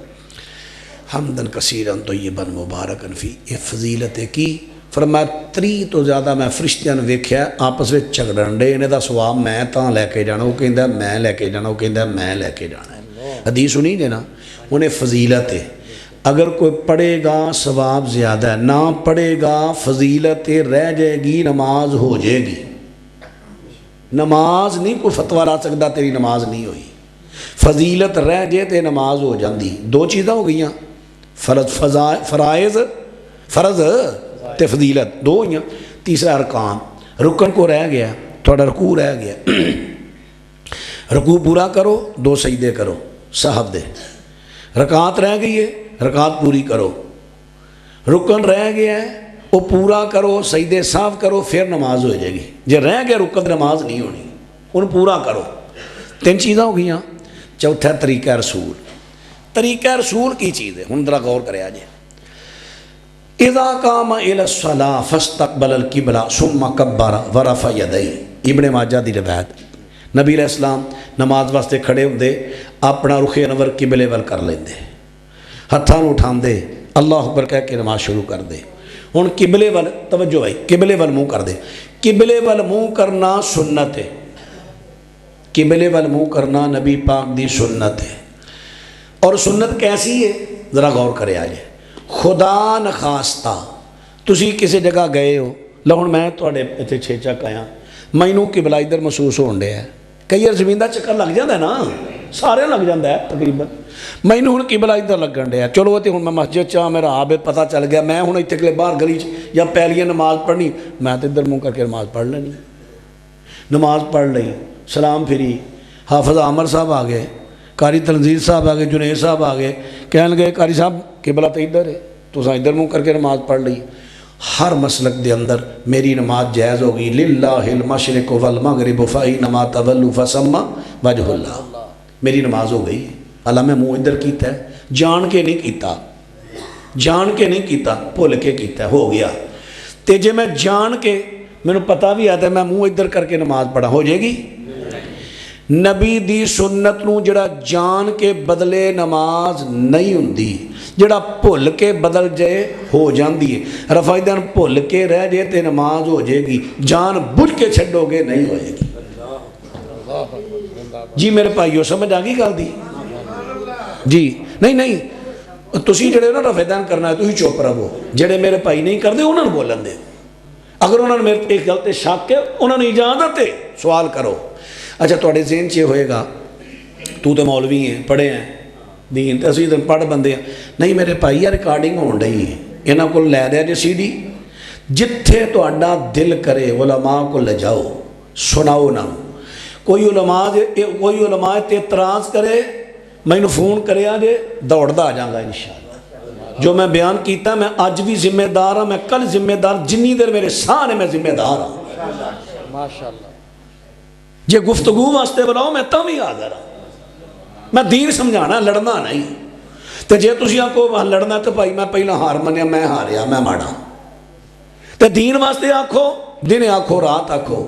حمدن کثیرن طیبن مبارکن فی یہ فضیلت کی فرمایا 3 تو زیادہ میں فرشتیاں ویکھیا آپس میں جھگڑن دے انہیں دا سواب میں تاں لے کے جانا وہ کہندا میں لے کے جانا وہ کہندا میں لے کے جانا. حدیث سنی دینا انہیں فضیلت ہے اگر کوئی پڑھے گا ثواب زیادہ ہے نہ پڑھے گا فضیلت رہ جائے گی نماز ہو جائے گی. نماز نہیں کوئی فتویٰ را سکتا تیری نماز نہیں ہوئی. فضیلت رہ جے تے نماز ہو جاندی. دو چیزاں ہو گئیاں, فرائض فرض تے فضیلت دو ہوئیاں. تیسرا ارکان, رکن کو رہ گیا, تھوڑا رکوع رہ گیا, رکوع پورا کرو, 2 سجدے کرو صاحب دے. رکعت رہ گئی ہے, رکعت پوری کرو. رکن رہ گیا ہے وہ پورا کرو, سجدے صاف کرو, پھر نماز ہو جائے گی. جے رہ گیا رکن نماز نہیں ہونی, ان پورا کرو. 3 چیزاں ہو گئیاں. چوتھا طریقہ رسول. طریقہ رسول کی چیز ہے, ہن ذرا غور کرے آجے. اذا قام الى الصلاة فاستقبل القبلہ ثم کبر ورفع یدیہ. ابن ماجہ دی روایت. نبی علیہ السلام نماز واسطے کھڑے ہوندے, اپنا رخ انور قبلے ول کر لیندے, ہتھاں نوں اٹھاندے, اللہ اکبر کہہ کے نماز شروع کر دے. ہن قبلے ول توجہ بھائی, قبلے ول منہ کر دے. قبلے ول منہ کرنا سنت ہے. قبلے ول منہ کرنا نبی پاک دی سنت ہے. اور سنت کیسی ہے ذرا غور کرے آجے. خدا نخواستہ تسی کسی جگہ گئے ہو, لہن میں تھوڑے اتنے چھیچک آیا, مینوں قبلہ ادھر محسوس ہون ڈیا ہے. کئی بار زمین دا چکر لگ جاتا ہے نا, سارے لگ جاتا ہے تقریباً. مینوں ہن قبلہ ادھر لگن ڈیا, چلو تے ہن میں مسجد چاہ, میرا آپ پتہ چل گیا, میں ہن اتنے باہر گلی یا پہلیے نماز پڑھنی, میں تو ادھر منہ کر کے نماز پڑھ لینی. نماز پڑھ لئی, سلام پھری, حافظ عامر صاحب آ گئے, قاری تنزیل صاحب آ گئے, جنید صاحب آ گئے, کہنے گئے قاری صاحب قبلہ تو ادھر ہے, تو ادھر منہ کر کے نماز پڑھ لی. ہر مسلک دے اندر میری نماز جائز ہوگی. للہ المشرق والمغرب فإنما تولوا فثم وجہ اللہ. میری نماز ہو گئی. اللہ میں منہ ادھر کیتا ہے, جان کے نہیں کیتا, جان کے نہیں کیتا, بھول کے کیتا ہے, ہو گیا. تے جے میں جان کے, میں نے پتہ بھی آتا ہے میں منہ ادھر کر کے نماز پڑھا, ہو جائے گی؟ نبی دی سنت نو جڑا جان کے بدلے نماز نہیں ہوندی, جڑا بھول کے بدل جائے ہو جاندی ہے. رفائدان بھول کے رہ جائے تے نماز ہو جائے گی, جان بجھ کے چھڈو گے نہیں ہوئے گی. جی میرے بھائیو سمجھ آ گئی گل دی؟ جی نہیں تسی جڑے نا رفائدان کرنا ہے, تسی چپ رہو. جڑے میرے بھائی نہیں کرتے انہوں نے بولن دے. اگر انہوں نے میرے ایک غلط شک ہے, انہوں نے اجازت ہے, سوال کرو. اچھا تھوڑے ذہن چ ہوئے گا تو تے مولوی ہیں, پڑھے ہیں دین, تے اسی پڑھ بندے ہیں. نہیں میرے بھائی ریکارڈنگ ہون رہی ہے, یہاں کو لے دیا جی CD, جتھے تہاڈا دل کرے علماء کو لے جاؤ, سناؤ نا. کوئی علماء تے اعتراض کرے, مینوں فون کرے آجے, دوڑدا آ جاؤں گا انشاءاللہ. جو میں بیان کیتا میں اج بھی ذمہ دار ہوں, میں کل ذمہ دار, جنی دیر میرے ساہ نے میں ذمہ دار ہوں. ماشاءاللہ. جے گفتگو واسطے بلاؤ میں تم ہی حاضر ہوں. میں دین سمجھانا, لڑنا نہیں. تو جے تسی آکو لڑنا تو بھائی میں پہلا ہار منیا, میں ہاریا, میں ماڑا. تو دین واسطے آکھو, دن آکھو, رات آکھو.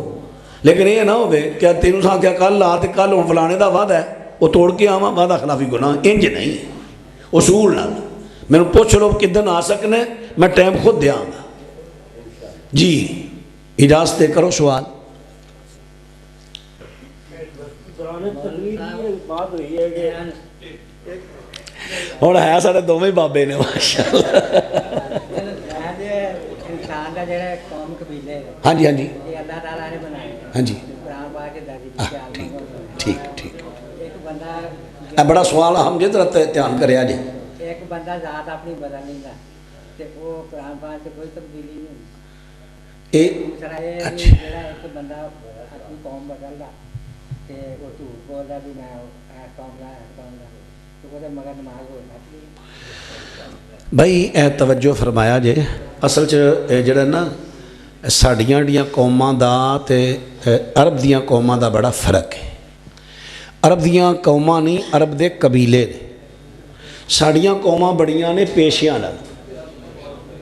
لیکن یہ نہ ہوئے کہ تینوں سا کیا کل لا تے کل ہوں فلانے دا وعدہ ہے, وہ توڑ کے آواں, وعدہ خلافی گناہ. انج نہیں, اصول نال میں نے پوچھ لو کدن آ سکنے, میں ٹائم خود دیا گا. جی اجازت دے کرو سوال. ہوں ہے سارے دونوں بابے نے ماشاءاللہ. انسان کا جڑا قوم قبیلے ہاں جی, ہاں جی, یہ اللہ تعالیٰ نے بنائے. ہاں جی, قرآن پاک کے ٹھیک ٹھیک. ایک بندہ, اے بڑا سوال ہم جی ذرا دھیان کرے جی. ایک بندہ ذات اپنی بدل نہیں تے وہ قرآن پاک سے کوئی تبدیلی نہیں ہوئی. دوسرا یہ جڑا ایک بندہ اپنی قوم بدل رہا تے وہ جھوٹ بول رہا بھی میں قوم لا تو وہ مگر نماز ہو جاتی. بھائی اے توجہ فرمایا جے, اصل جڑا نا ساڈیاں جڑیاں قوماں دا تے عرب دیاں قوماں دا بڑا فرق ہے. عرب دیاں قوماں نہیں, عرب دے قبیلے نے. ساڈیاں قوماں بڑیاں نے پیشیاں نال.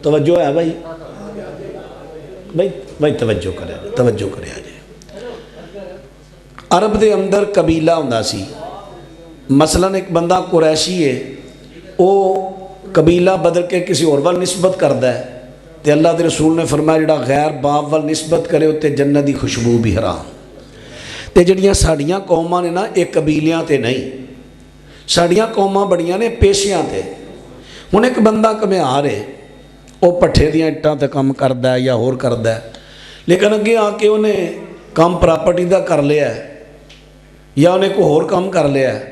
توجہ ہے بھائی, بھائی توجہ کرے جے. عرب دے اندر قبیلہ ہوندا سی. مثلا ایک بندہ قریشی ہے, وہ قبیلہ بدل کے کسی اور وال نسبت کردا ہے, تے اللہ دے رسول نے فرمایا جڑا غیر باپ وال نسبت کرے تے جنت دی خوشبو بھی حرام. تے جڑیاں ساڈیاں قوماں نے نا, یہ قبیلیاں تے نہیں, ساڈیاں قوماں بڑیاں نے پیشیاں تے. ہن ایک بندہ کمیار ہے, وہ پٹھے دیاں اٹاں تے کام کردا ہے یا ہور کردا ہے, لیکن اگے آ کے انہیں کام پراپرٹی دا کر لیا ہے یا انہیں کوئی ہور کام کر لیا ہے,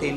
3